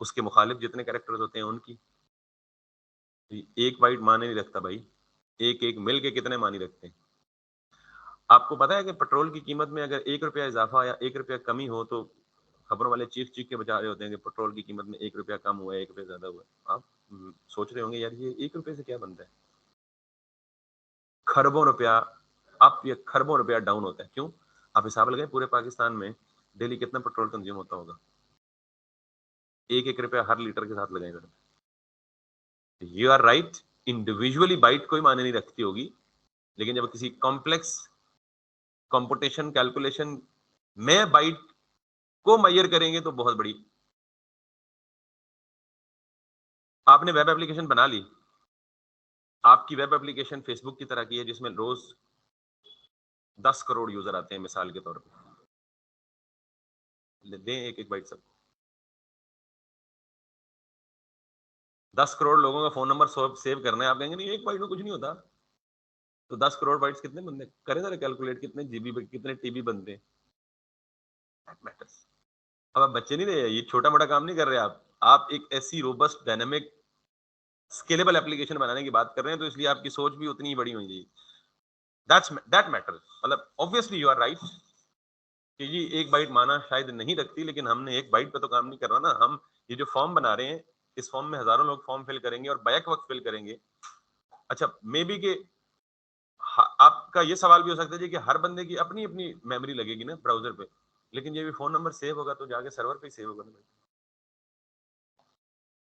उसके मुखालिफ जितने कैरेक्टर्स होते हैं उनकी। एक बाइट माने नहीं रखता भाई, एक एक मिल के कितने मानी रखते हैं। आपको पता है कि पेट्रोल की कीमत में अगर 1 रुपया इजाफा या 1 रुपया कमी हो तो खबरों वाले चीख चीख के बता रहे होते हैं कि पेट्रोल की कीमत में 1 रुपया कम हुआ है, 1 रुपया ज्यादा हुआ है। आप सोच रहे होंगे यार ये 1 रुपये से क्या बनता है? खरबों रुपया, आप ये खरबों रुपया डाउन होता है। क्यों? आप हिसाब लगाएं, पूरे पाकिस्तान में डेली कितना पेट्रोल कंज्यूम होता होगा? 1-1 रुपया हर लीटर के साथ लगाएगा। You are right, individually byte कोई मायने नहीं रखती होगी, लेकिन जब किसी कॉम्प्लेक्स कंप्यूटेशन कैलकुलेशन में बाइट को मेजर करेंगे तो बहुत बड़ी। आपने वेब एप्लीकेशन बना ली, आपकी वेब एप्लीकेशन फेसबुक की तरह की है जिसमें रोज 10 करोड़ यूजर आते हैं मिसाल के तौर पर, दें एक एक बाइट सब। 10 करोड़ लोगों का फोन नंबर सेव करना है, आप कहेंगे नहीं एक बाइट में कुछ नहीं होता। तो 10 करोड़ बाइट्स कितने बनते हैं? करें जरा कैलकुलेट, कितने जीबी कितने टीबी बनते हैं। That matters। अब आप बच्चे नहीं रहे, ये छोटा मोटा काम नहीं कर रहे आप एक ऐसी रोबस्ट डायनेमिक स्केलेबल एप्लीकेशन बनाने की बात कर रहे हैं, तो इसलिए आपकी सोच भी उतनी ही बड़ी होनी चाहिए। That matters. मतलब ऑब्वियसली यू आर राइट कि जी एक बाइट माना शायद नहीं रखती, लेकिन हमने एक बाइट पे तो काम नहीं कर रहा ना। हम ये जो फॉर्म बना रहे हैं, इस फॉर्म में हजारों लोग फॉर्म फिल करेंगे और बैक वक्त फिल करेंगे। अच्छा, मे बी के आपका ये सवाल भी हो सकता है जी कि हर बंदे की अपनी अपनी मेमोरी लगेगी ना ब्राउजर पे, लेकिन ये भी फोन नंबर सेव होगा तो जाके सर्वर पे ही सेव होगा ना।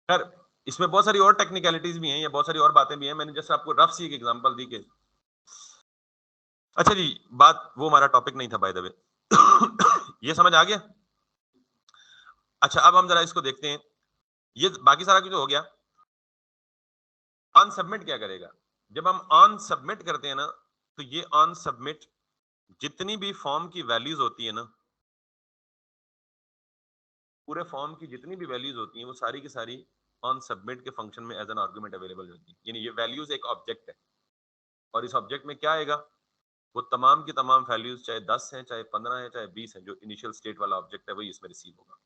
खैर, इसमें बहुत सारी और टेक्निकलिटीज भी हैं या बहुत सारी और बातें भी हैं, मैंने जैसे आपको रफ सी एक एग्जांपल दी कि अच्छा जी, बात वो हमारा टॉपिक नहीं था बाय द वे। ये समझ आ गया? अच्छा, अब हम जरा इसको देखते हैं। ये बाकी सारा कुछ हो गया। ऑन सबमिट क्या करेगा? जब हम ऑन सबमिट करते हैं ना, तो ये ऑन सबमिट जितनी भी फॉर्म की वैल्यूज होती है ना, पूरे फॉर्म की जितनी भी वैल्यूज होती हैं वो सारी की सारी ऑन सबमिट के फंक्शन में एज एन आर्गुमेंट अवेलेबल होती है। यानी ये वैल्यूज एक ऑब्जेक्ट है। और इस ऑब्जेक्ट में क्या आएगा, वो तमाम की तमाम वैल्यूज चाहे 10 हैं, चाहे 15 हैं, चाहे 20 हैं, जो इनिशियल स्टेट वाला ऑब्जेक्ट है वही इसमें रिसीव होगा।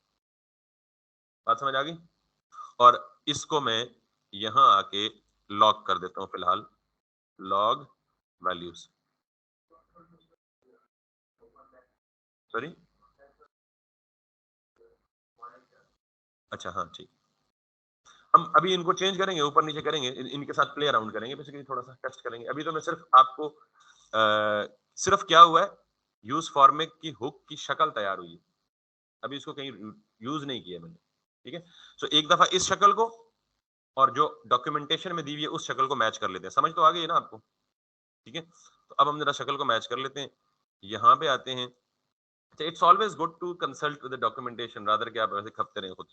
बात समझ आ गई? और इसको मैं यहां आके लॉग कर देता हूं फिलहाल, लॉग वैल्यूज। सॉरी, अच्छा हाँ ठीक। हम अभी इनको चेंज करेंगे, ऊपर नीचे करेंगे, इनके साथ प्ले अराउंड करेंगे, बेसिकली थोड़ा सा टेस्ट करेंगे। अभी तो मैं सिर्फ आपको सिर्फ क्या हुआ है, यूज फॉर्मेट की हुक की शक्ल तैयार हुई है, अभी इसको कहीं यूज नहीं किया मैंने। ठीक है, सो एक दफा इस शक्ल को और जो डॉक्यूमेंटेशन में दी हुई है उस शक्ल को मैच कर लेते हैं। समझ तो आ गई है ना आपको? ठीक है, तो अब हम जरा शक्ल को मैच कर लेते हैं, यहाँ पे आते हैं। अच्छा, it's always good to consult with the documentation rather कि आप ऐसे खपते रहें खुद।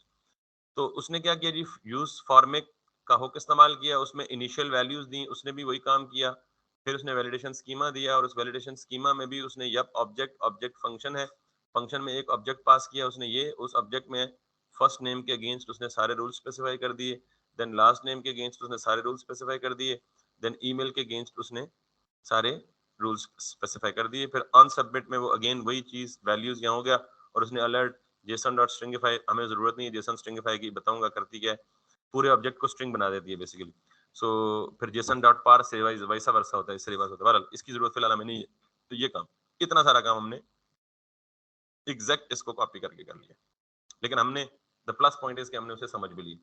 तो उसने क्या किया जी, यूज फॉर्मेट का हुक इस्तेमाल किया, उसमें इनिशियल वैल्यूज दी, उसने भी वही काम किया। फिर उसने वैलिडेशन स्कीमा दिया और उस वैलिडेशन स्कीमा में भी उसने यप ऑब्जेक्ट, ऑब्जेक्ट फंक्शन है, फंक्शन में एक ऑब्जेक्ट पास किया उसने, ये उस ऑब्जेक्ट में फर्स्ट नेम के अगेंस्ट उसने सारे रूल स्पेसिफाई कर दिए, देन लास्ट नेम के अगेंस्ट उसने सारे रूल स्पेसिफाई कर दिए, देन ईमेल के अगेंस्ट उसने सारे रूल्स स्पेसिफाई कर दिए। फिर ऑन सबमिट में वो अगेन वही चीज, वैल्यूज यहाँ हो गया, और उसने अलर्ट जेसन डॉट स्ट्रिंगिफाई, हमें जरूरत नहीं है जेसन स्ट्रिंगिफाई की, बताऊंगा करती क्या है, पूरे ऑब्जेक्ट को स्ट्रिंग बना देती है बेसिकली। सो फिर जेसन डॉट पार से वैसा वर्षा होता है, इससे रिवर्स होता है। बहरहाल इसकी जरूरत फिलहाल हमें नहीं है। तो ये काम, इतना सारा काम हमने एग्जैक्ट इसको कॉपी करके कर लिया, लेकिन हमने द प्लस पॉइंट इज कि हमने उसे समझ भी ली।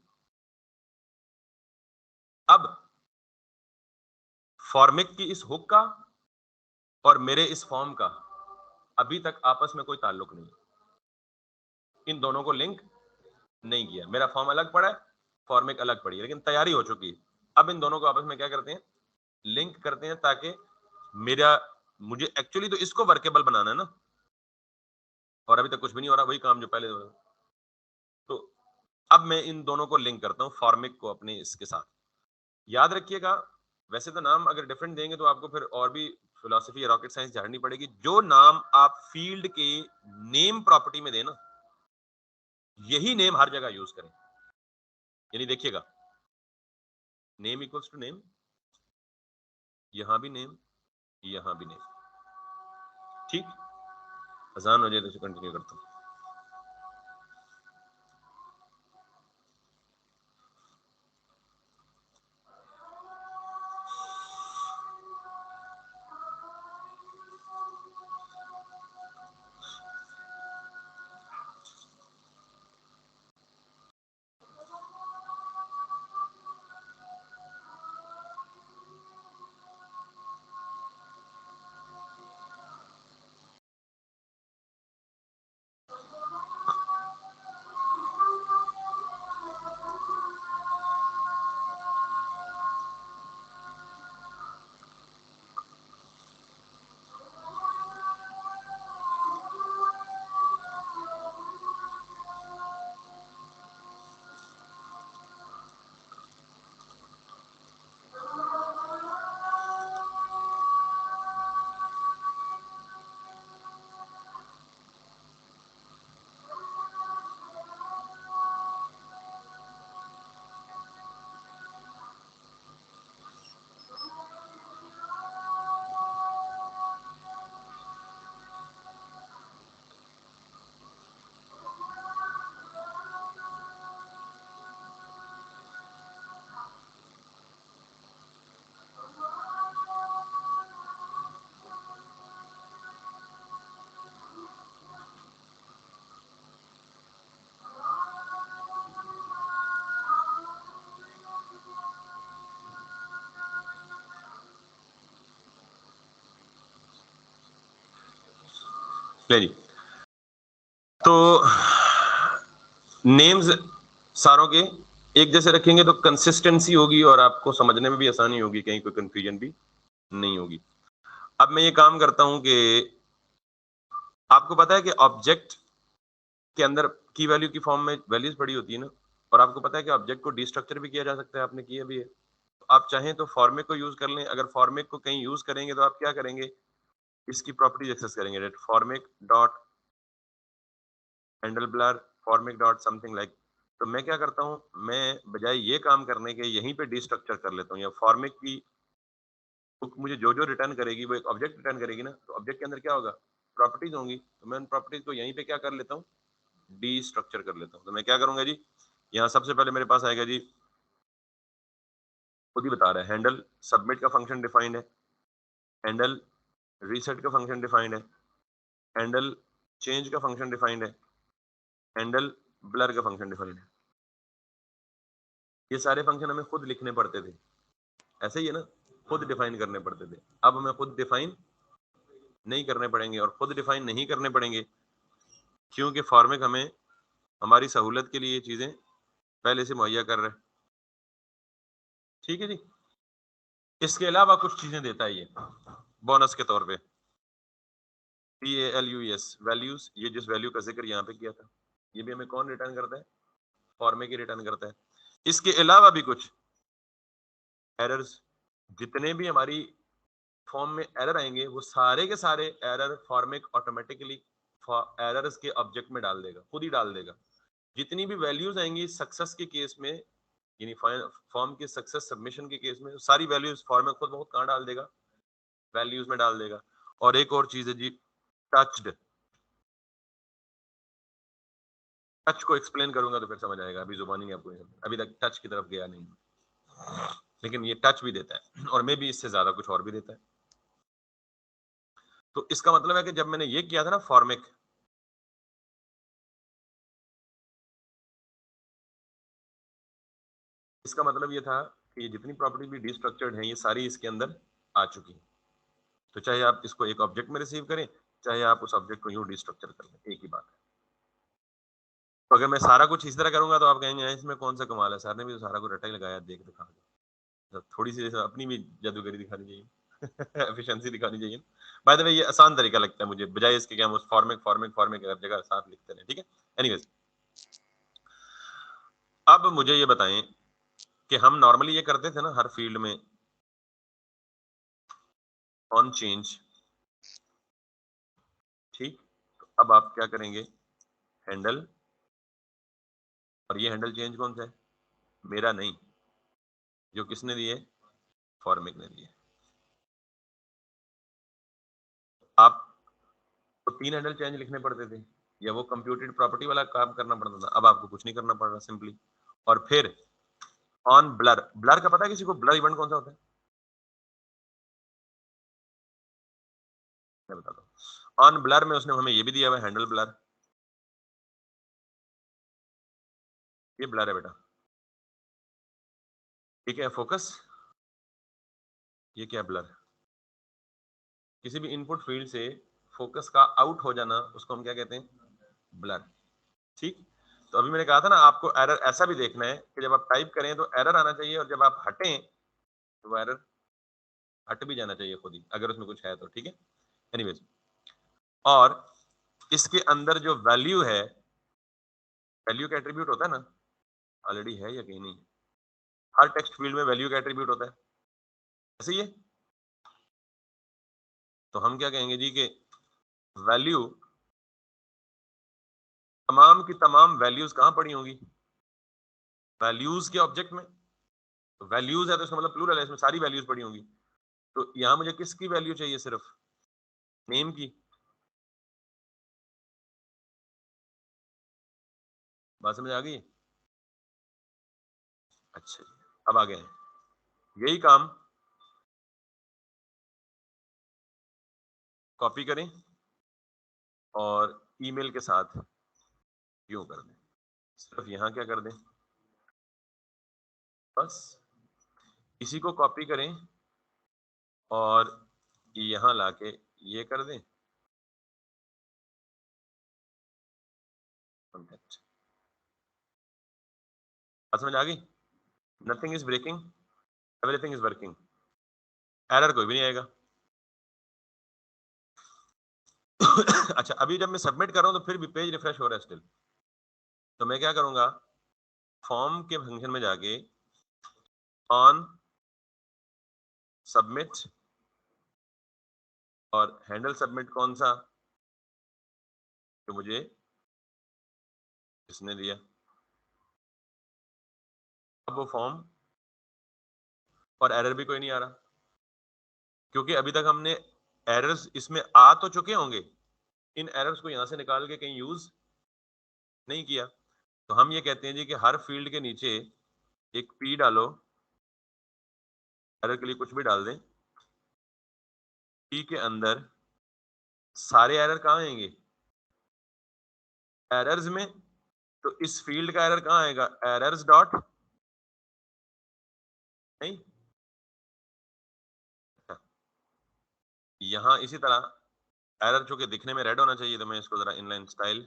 अब फॉर्मिक की इस हुक का और मेरे इस फॉर्म का अभी तक आपस में कोई ताल्लुक नहीं, इन दोनों को लिंक नहीं किया। मेरा फॉर्म अलग पड़ा है, फॉर्मिक अलग पड़ी है, लेकिन तैयारी हो चुकी है। अब इन दोनों को आपस में क्या करते हैं, लिंक करते हैं, ताकि मेरा, मुझे एक्चुअली तो इसको वर्केबल बनाना है ना, और अभी तक कुछ भी नहीं हो रहा, वही काम जो पहले हो रहा। तो अब मैं इन दोनों को लिंक करता हूँ, फॉर्मिक को अपने इसके साथ। याद रखिएगा, वैसे तो नाम अगर डिफरेंट देंगे तो आपको फिर और भी फिलोसफी या रॉकेट साइंस जाननी पड़ेगी। जो नाम आप फील्ड के नेम प्रॉपर्टी में देना, यही नेम हर जगह यूज करें। यानी देखिएगा, नेम इक्वल्स टू नेम, यहां भी नेम, यहां भी नेम। ठीक, अजान हो जाए तो कंटिन्यू करता हूं। ले जी, तो नेम्स सारों के एक जैसे रखेंगे तो कंसिस्टेंसी होगी और आपको समझने में भी आसानी होगी, कहीं कोई कंफ्यूजन भी नहीं होगी। अब मैं ये काम करता हूं कि आपको पता है कि ऑब्जेक्ट के अंदर की वैल्यू की फॉर्म में वैल्यूज पड़ी होती है ना, और आपको पता है कि ऑब्जेक्ट को डिस्ट्रक्चर भी किया जा सकता है, आपने किया भी है। तो आप चाहें तो फॉर्मेट को यूज कर लें, अगर फॉर्मेट को कहीं यूज करेंगे तो आप क्या करेंगे, इसकी प्रॉपर्टीज एक्सेस करेंगे, date format dot handle blur, format dot something like. तो मैं क्या करता हूँ, मैं बजाय ये काम करने के यहीं पे डिस्ट्रक्चर कर लेता हूँ, या फॉर्मेट की बुक मुझे जो जो रिटर्न करेगी वो एक ऑब्जेक्ट रिटर्न करेगी ना, तो ऑब्जेक्ट के अंदर क्या होगा, प्रॉपर्टीज होंगी, तो मैं उन प्रॉपर्टीज को यहीं पे क्या कर लेता हूँ, डी स्ट्रक्चर कर लेता हूँ। तो मैं क्या करूंगा जी, यहाँ सबसे पहले मेरे पास आएगा जी, खुद ही बता रहा है, हैंडल सबमिट का फंक्शन डिफाइंड है, हैंडल रीसेट का फंक्शन डिफाइंड है, हैंडल चेंज का फंक्शन डिफाइंड है, हैंडल ब्लर का फंक्शन डिफाइंड है। ये सारे फंक्शन हमें खुद लिखने पड़ते थे, ऐसे ही है ना, खुद डिफाइन करने पड़ते थे। अब हमें खुद डिफाइन नहीं करने पड़ेंगे, और खुद डिफाइन नहीं करने पड़ेंगे क्योंकि फॉर्मिक हमें हमारी सहूलत के लिए ये चीजें पहले से मुहैया कर रहे हैं। ठीक है जी। इसके अलावा कुछ चीजें देता है ये बोनस के तौर पे, PALUS वैल्यूज, ये जिस वैल्यू का जिक्र यहाँ पे किया था, ये भी हमें कौन रिटर्न करता है, फॉर्मिक ही रिटर्न करता है। इसके अलावा भी कुछ एरर्स, जितने भी हमारी फॉर्म में एरर आएंगे वो सारे के सारे एरर फॉर्मिक ऑटोमेटिकली एरर्स के ऑब्जेक्ट में डाल देगा, खुद ही डाल देगा। जितनी भी वैल्यूज आएंगी सक्सेस के केस में, यानी फॉर्म के सक्सेस सबमिशन के केस में, सारी वैल्यूज फॉर्म में खुद बहुत कहाँ डाल देगा, वैल्यूज में डाल देगा। और एक और चीज है जी, टच्ड। टच को एक्सप्लेन करूंगा तो फिर समझ आएगा, अभी जुबानी नहीं, आपको अभी तक टच की तरफ गया नहीं, लेकिन ये टच भी देता है और मे भी इससे ज्यादा कुछ और भी देता है। तो इसका मतलब है कि जब मैंने ये किया था ना फॉर्मिक, इसका मतलब ये था कि ये जितनी प्रॉपर्टी भी डिस्ट्रक्चर्ड है ये सारी इसके अंदर आ चुकी है। तो चाहे आप इसको एक ऑब्जेक्ट में रिसीव करें, चाहे आप उस ऑब्जेक्ट को यूं डिस्ट्रक्चर कर लें, एक ही बात है। तो अगर मैं सारा कुछ इस तरह करूंगा तो आप कहेंगे इसमें कौन सा कमाल है, सर ने भी तो सारा कुछ रटा ही लगाया, देख दिखा तो थोड़ी सी जैसे अपनी भी जादूगरी दिखानी चाहिए एफिशिएंसी दिखानी चाहिए। बाय द वे ये आसान तरीका लगता है मुझे, बजाय इसके कि हम उस फॉर्मिक फॉर्मिक फॉर्मिक हर जगह साथ लिखते रहे। ठीक है, एनीवेज, अब मुझे ये बताएं कि हम नॉर्मली ये करते थे ना हर फील्ड में, ऑन चेंज, ठीक। तो अब आप क्या करेंगे, हैंडल, और ये हैंडल चेंज कौन सा है, मेरा नहीं, जो किसने दिए, फॉर्मिक ने दिए। आप तो 3 हैंडल चेंज लिखने पड़ते थे, या वो कंप्यूटेड प्रॉपर्टी वाला काम करना पड़ता था। अब आपको कुछ नहीं करना पड़ रहा, सिंपली। और फिर ऑन ब्लर, ब्लर का पता है किसी को, ब्लर इवेंट कौन सा होता है, मैं बताता हूँ। ऑन ब्लर में उसने हमें ये भी दिया हुआ है, हैंडल ब्लर, ये ब्लर है बेटा, ठीक है। फोकस, ये क्या ब्लर, किसी भी इनपुट फील्ड से फोकस का आउट हो जाना उसको हम क्या कहते हैं, ब्लर। ठीक। तो अभी मैंने कहा था ना आपको एरर ऐसा भी देखना है कि जब आप टाइप करें तो एरर आना चाहिए, और जब आप हटें तो वो एरर हट भी जाना चाहिए खुद ही, अगर उसमें कुछ है तो। ठीक है, एनीवेज, और इसके अंदर जो वैल्यू है, वैल्यू का एट्रीब्यूट होता है ना, ऑलरेडी है या कहीं नहीं, हर टेक्स्ट फील्ड में वैल्यू का एट्रीब्यूट होता है, ऐसे ही है। तो हम क्या कहेंगे जी कि वैल्यू, तमाम की तमाम वैल्यूज कहां पड़ी होंगी, वैल्यूज के ऑब्जेक्ट में। तो वैल्यूज है तो इसका मतलब प्लूरल है, इसमें सारी वैल्यूज पड़ी होंगी। तो यहां मुझे किसकी वैल्यू चाहिए, सिर्फ नेम की। बात समझ आ गई, अच्छा जी, अब आ गए यही काम कॉपी करें और ईमेल के साथ यूं कर दें, सिर्फ यहां क्या कर दें, बस इसी को कॉपी करें और यहां लाके ये कर दें, कॉन्टेक्ट। बात समझ आ गई, nothing is breaking, everything is working, error कोई भी नहीं आएगा। अच्छा, अभी जब मैं सबमिट कर रहा हूं तो फिर भी पेज रिफ्रेश हो रहा है स्टिल, तो मैं क्या करूंगा, फॉर्म के फंक्शन में जाके ऑन सबमिट, और हैंडल सबमिट कौन सा, जो मुझे इसने दिया। अब वो फॉर्म, और एरर भी कोई नहीं आ रहा, क्योंकि अभी तक हमने एरर्स इसमें आ तो चुके होंगे, इन एरर्स को यहां से निकाल के कहीं यूज नहीं किया, तो हम ये कहते हैं जी कि हर फील्ड के नीचे एक पी डालो, एरर के लिए कुछ भी डाल दें, पी के अंदर सारे एरर कहाँ आएंगे, एरर्स में। तो इस फील्ड का एरर कहाँ आएगा, एरर्स डॉट, नहीं, यहां इसी तरह एरर चूंकि दिखने में रेड होना चाहिए, तो मैं इसको जरा इनलाइन स्टाइल,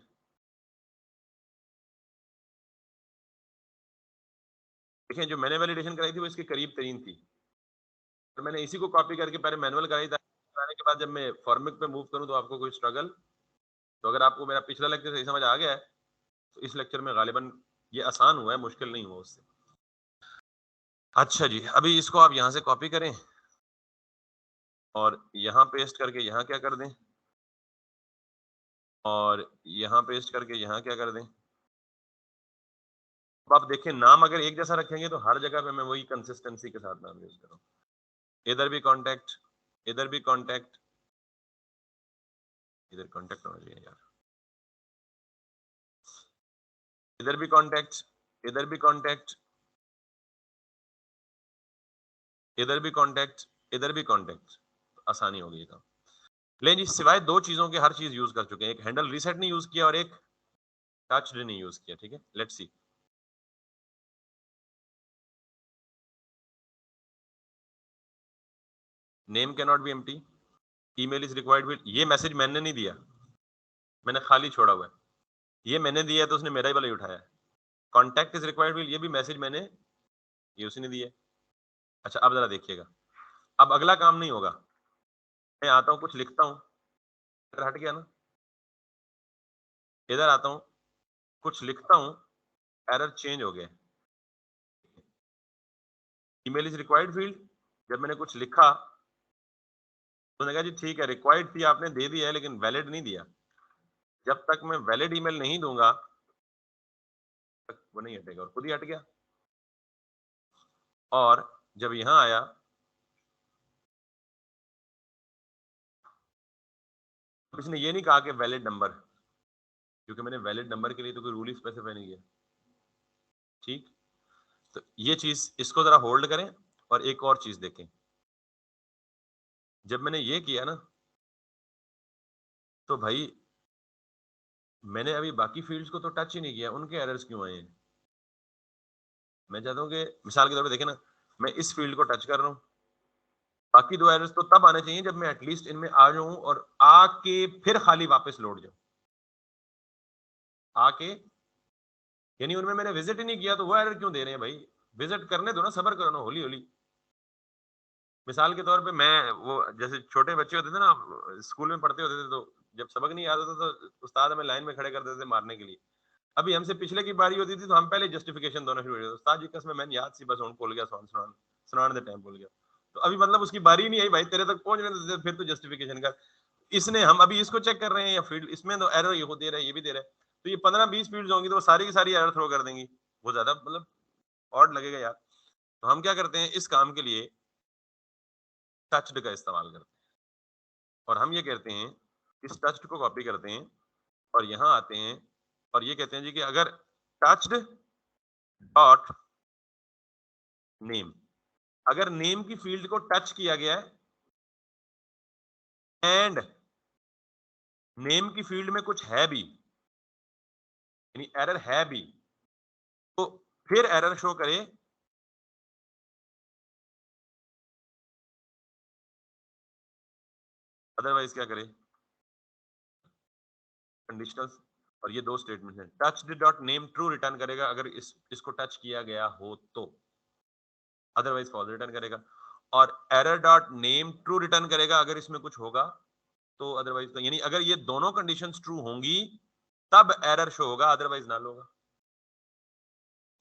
देखें जो मैंने वैलिडेशन कराई थी वो इसके करीब तरीन थी, तो मैंने इसी को कॉपी करके पहले मैनुअल कराई, कराने के बाद जब मैं फॉर्मिक पे मूव करूं तो आपको कोई स्ट्रगल, तो अगर आपको मेरा पिछला लेक्चर सही समझ आ गया है तो इस लेक्चर में गालिबन ये आसान हुआ है, मुश्किल नहीं हुआ उससे। अच्छा जी, अभी इसको आप यहां से कॉपी करें और यहां पेस्ट करके यहां क्या कर दें, और यहां पेस्ट करके यहां क्या कर दें। अब आप देखें नाम अगर एक जैसा रखेंगे तो हर जगह पे मैं वही कंसिस्टेंसी के साथ नाम यूज करूँ, इधर भी कॉन्टैक्ट, इधर भी कॉन्टैक्ट, इधर कॉन्टैक्ट होना चाहिए यार, इधर भी कॉन्टैक्ट, इधर भी कॉन्टैक्ट, इधर भी कॉन्टैक्ट, इधर भी कॉन्टैक्ट, आसानी हो गई काम। लेकिन जी सिवाय दो चीजों के हर चीज यूज कर चुके हैं, एक हैंडल रीसेट नहीं यूज किया और एक टच नहीं यूज किया, ठीक है, let's see. Name can not be empty, email is required with, ये मैसेज मैंने नहीं दिया, मैंने खाली छोड़ा हुआ है, ये मैंने दिया है तो उसने मेरा ही वाला ही उठाया है। कॉन्टैक्ट इज रिक्वायर्ड विद, ये भी मैसेज मैंने, ये उसने दिया है। अच्छा अब जरा देखिएगा, अब अगला काम नहीं होगा, मैं आता हूँ कुछ लिखता हूँ, इधर हट गया ना, इधर आता हूँ कुछ लिखता हूँ, एरर चेंज हो गया, ईमेल इज रिक्वायर्ड फील्ड, जब मैंने कुछ लिखा तो उन्होंने कहा जी ठीक है रिक्वायर्ड थी आपने दे दिया है लेकिन वैलिड नहीं दिया, जब तक मैं वैलिड ईमेल नहीं दूंगा तक वो नहीं हटेगा, और खुद ही हट गया। और जब यहां आया, इसने ये नहीं कहा कि वैलिड नंबर, क्योंकि मैंने वैलिड नंबर के लिए तो कोई रूल ही स्पेसिफाई नहीं किया, ठीक। तो ये चीज इसको जरा होल्ड करें और एक और चीज देखें, जब मैंने ये किया ना तो भाई मैंने अभी बाकी फील्ड्स को तो टच ही नहीं किया, उनके एरर्स क्यों आए हैं। मैं चाहता हूँ कि मिसाल के तौर पे देखें ना, मैं इस फील्ड को टच कर रहा हूँ, बाकी दो एरर्स तो तब आने चाहिए जब मैं एटलीस्ट इनमें आ जाऊं और आके फिर खाली वापस लौट जाऊं, आके, यानी उनमें मैंने विजिट ही नहीं किया तो वो एरर क्यों दे रहे हैं भाई, विजिट करने दो ना, सबर करो ना, होली होली। मिसाल के तौर पे मैं वो जैसे छोटे बच्चे होते थे ना, स्कूल में पढ़ते होते थे, तो जब सबक नहीं आता था तो उस्ताद हमें लाइन में खड़े कर देते थे मारने के लिए, अभी हमसे पिछले की बारी होती थी तो हम पहले जस्टिफिकेशन दोनों शुरू हो जाते, उस्ताद जी कसम मैंने याद सी बस भूल गया, सुनाने दे टाइम भूल गया, तो अभी मतलब उसकी बारी ही नहीं आई भाई, तेरे तक पहुंच रहे थे फिर तो जस्टिफिकेशन कर, इसने हम अभी इसको चेक कर रहे हैं या फील्ड इसमें तो एरर ये दे रहा है ये भी दे रहा है, तो ये 15-20 फील्ड्स होंगी तो वो सारी की सारी एरर थ्रो कर देंगी, वो ज्यादा मतलब ऑड लगेगा यार। तो हम क्या करते हैं इस काम के लिए टच्ड का इस्तेमाल करते हैं, और हम ये कहते हैं इस टच्ड को कॉपी करते हैं और यहां आते हैं और ये कहते हैं जी कि अगर टच्ड डॉट नेम, अगर नेम की फील्ड को टच किया गया है एंड नेम की फील्ड में कुछ है भी, यानी एरर है भी, तो फिर एरर शो करे, अदरवाइज क्या करे, कंडीशनल। और ये दो स्टेटमेंट हैं, touch dot name true return करेगा अगर इसको टच किया गया हो तो, अदरवाइज फॉल्स रिटर्न करेगा, और error dot name true return करेगा अगर इसमें कुछ होगा तो, अदरवाइज तो, यानी अगर ये दोनों कंडीशंस ट्रू होंगी तब एरर शो होगा, अदरवाइज ना होगा।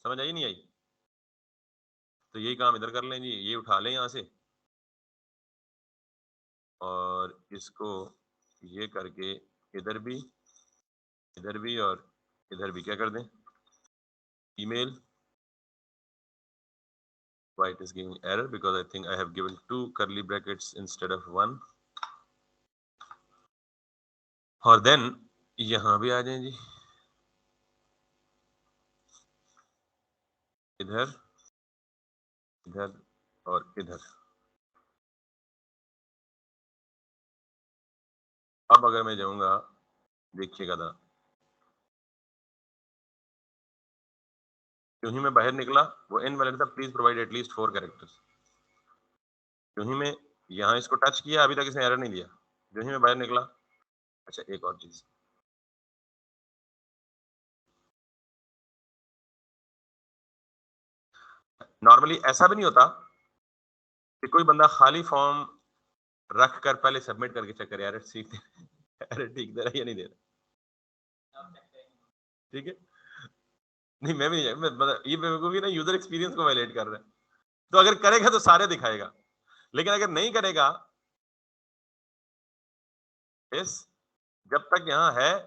समझ आई नहीं आई, तो यही काम इधर कर लें जी, ये उठा लें यहां से और इसको ये करके इधर भी और इधर भी क्या कर दें, email why it is giving error, because I think I have given 2 curly brackets instead of 1. और then यहां भी आ जाए जी, इधर इधर और इधर. अब अगर मैं जाऊंगा, देखिएगा ना, क्यों ही मैं बाहर निकला, वो एन वाला था, प्लीज प्रोवाइड एटलीस्ट 4 कैरेक्टर्स. क्यों ही मैं यहाँ इसको टच किया, अभी तक इसने एरर नहीं दिया. क्यों ही मैं बाहर निकला. अच्छा, एक और चीज, नॉर्मली ऐसा भी नहीं होता कि कोई बंदा खाली फॉर्म रख कर पहले सबमिट करके चेक करे, एरर ठीक एरर ठीक दे रहा है या नहीं दे रहा. ठीक है, नहीं मैं भी मतलब ये बेवकूफी ना यूजर एक्सपीरियंस को वायलेट कर रहा है. तो अगर करेगा तो सारे दिखाएगा, लेकिन अगर नहीं करेगा, इस जब तक यहाँ है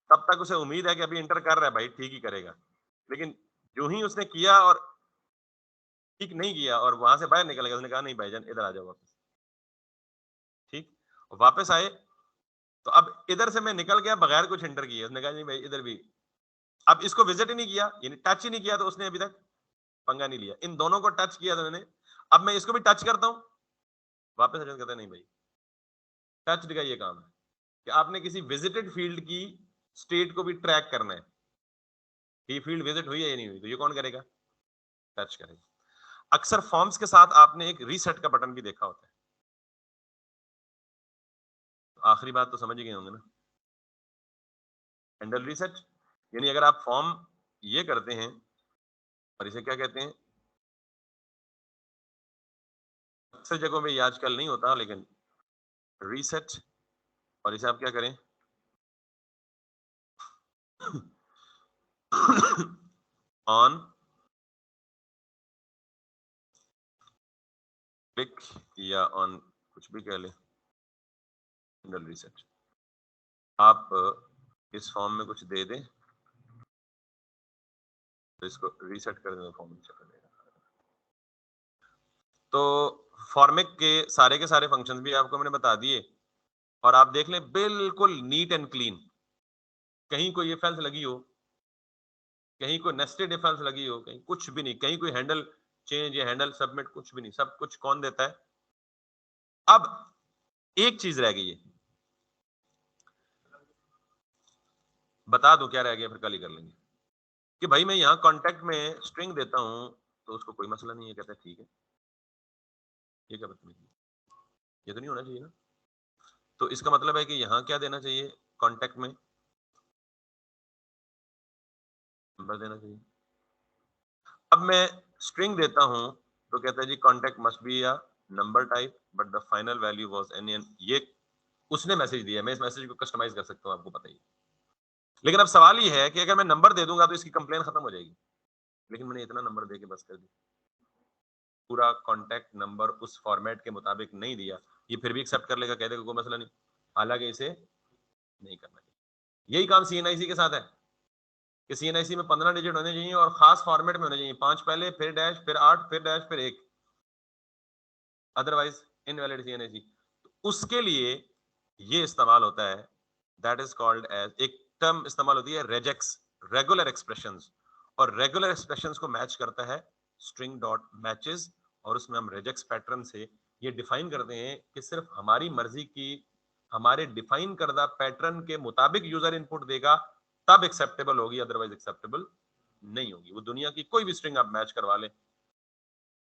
तब तक उसे उम्मीद है कि अभी इंटर कर रहा है भाई, ठीक ही करेगा. लेकिन जो ही उसने किया और ठीक नहीं किया और वहां से बाहर निकल गया, उसने कहा नहीं भाईजान इधर आ जाओ वापस. ठीक, वापस आए तो अब इधर से मैं निकल गया बगैर कुछ इंटर किए. उसने कहा नहीं भाई इधर भी. अब इसको विजिट ही नहीं किया, यानी टच ही नहीं किया, तो उसने अभी तक पंगा नहीं लिया. इन दोनों को टच किया था मैंने. अब मैं इसको भी टच करता हूं, वापस सजेस्ट करता नहीं भाई, टच का ये काम है कि आपने किसी विजिटेड फील्ड की स्टेट को भी ट्रैक करना है कि फील्ड विजिट हुई है या नहीं हुई. तो ये कौन करेगा? टच करेगा. अक्सर फॉर्म्स के साथ आपने एक रीसेट का बटन भी देखा होता है. तो आखिरी बात तो समझ ही गए होंगे ना, हैंडल रीसेट. यानी अगर आप फॉर्म ये करते हैं, और इसे क्या कहते हैं, अक्सर जगहों में ये आजकल नहीं होता, लेकिन रीसेट, और इसे आप क्या करें, ऑन क्लिक या ऑन कुछ भी कह ले, हैंडल रीसेट. आप इस फॉर्म में कुछ दे दें तो इसको रीसेट कर दें, फॉर्म चला देगा. तो फॉर्मिक के सारे फंक्शंस भी आपको मैंने बता दिए, और आप देख लें बिल्कुल नीट एंड क्लीन. कहीं कोई इफ एल्स लगी हो, कहीं कोई नेस्टेड इफ एल्स लगी हो, कहीं कुछ भी नहीं, कहीं कोई हैंडल चेंज या हैंडल सबमिट कुछ भी नहीं. सब कुछ कौन देता है? अब एक चीज रह गई है, बता दूं क्या रह गया, फिर कल ही कर लेंगे. कि भाई मैं यहाँ कॉन्टेक्ट में स्ट्रिंग देता हूं तो उसको कोई मसला नहीं है, कहता है ठीक है. ये क्या बदतमीजी, ये तो नहीं होना चाहिए ना. तो इसका मतलब है कि यहाँ क्या देना चाहिए, कॉन्टेक्ट में नंबर देना चाहिए. अब मैं स्ट्रिंग देता हूं तो कहता है जी कॉन्टेक्ट मस्ट बी या number type but the final value was an. ये उसने मैसेज दिया, मैं इस मैसेज को कस्टमाइज कर सकता हूं, आपको पता ही. लेकिन अब सवाल ये है कि अगर मैं नंबर दे दूंगा तो इसकी कंप्लेन खत्म हो जाएगी. लेकिन मैंने इतना नंबर दे के बस कर दी, पूरा कॉन्टेक्ट नंबर उस फॉर्मेट के मुताबिक नहीं दिया, ये फिर भी एक्सेप्ट कर लेगा, कह देगा कोई मसला नहीं, हालांकि इसे नहीं करना चाहिए. यही काम सीएनआईसी के साथ है कि सीएनआईसी में 15 डिजिट होने चाहिए और खास फॉर्मेट में होने चाहिए, 5 पहले, फिर डैश, फिर 8, फिर डैश, फिर 1, अदरवाइज इनवैलिड सीएनआईसी. तो उसके लिए ये इस्तेमाल होता है, दैट इज कॉल्ड एज, एक टर्म इस्तेमाल होती है रेजेक्स, रेगुलर एक्सप्रेशंस. और रेगुलर एक्सप्रेशंस को मैच करता है स्ट्रिंग डॉट मैचेस, और उसमें हम रेजेक्स पैटर्न से ये डिफाइन करते हैं कि सिर्फ हमारी मर्जी की, हमारे डिफाइन करदा पैटर्न के मुताबिक यूजर इनपुट देगा तब एक्सेप्टेबल होगी, अदरवाइज एक्सेप्टेबल नहीं होगी. वो दुनिया की कोई भी स्ट्रिंग आप मैच करवा लें.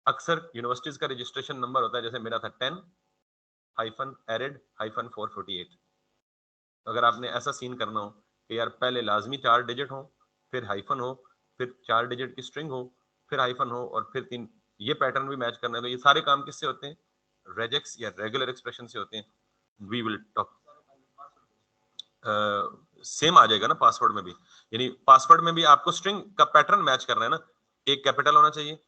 अक्सर यूनिवर्सिटीज का रजिस्ट्रेशन नंबर होता है, जैसे मेरा था 10-arid-448. अगर आपने ऐसा सीन करना हो कि यार पहले लाजमी 4 डिजिट हो, फिर हाइफन हो, फिर 4 डिजिट की स्ट्रिंग हो, फिर हाइफन हो, और फिर 3, ये पैटर्न भी मैच करना है, तो ये सारे काम किससे होते हैं? रेजेक्स या रेगुलर एक्सप्रेशन से होते हैं. वी विल टॉक, सेम आ जाएगा ना पासवर्ड में भी. यानी पासवर्ड में भी आपको स्ट्रिंग का पैटर्न मैच करना है ना, एक कैपिटल होना चाहिए,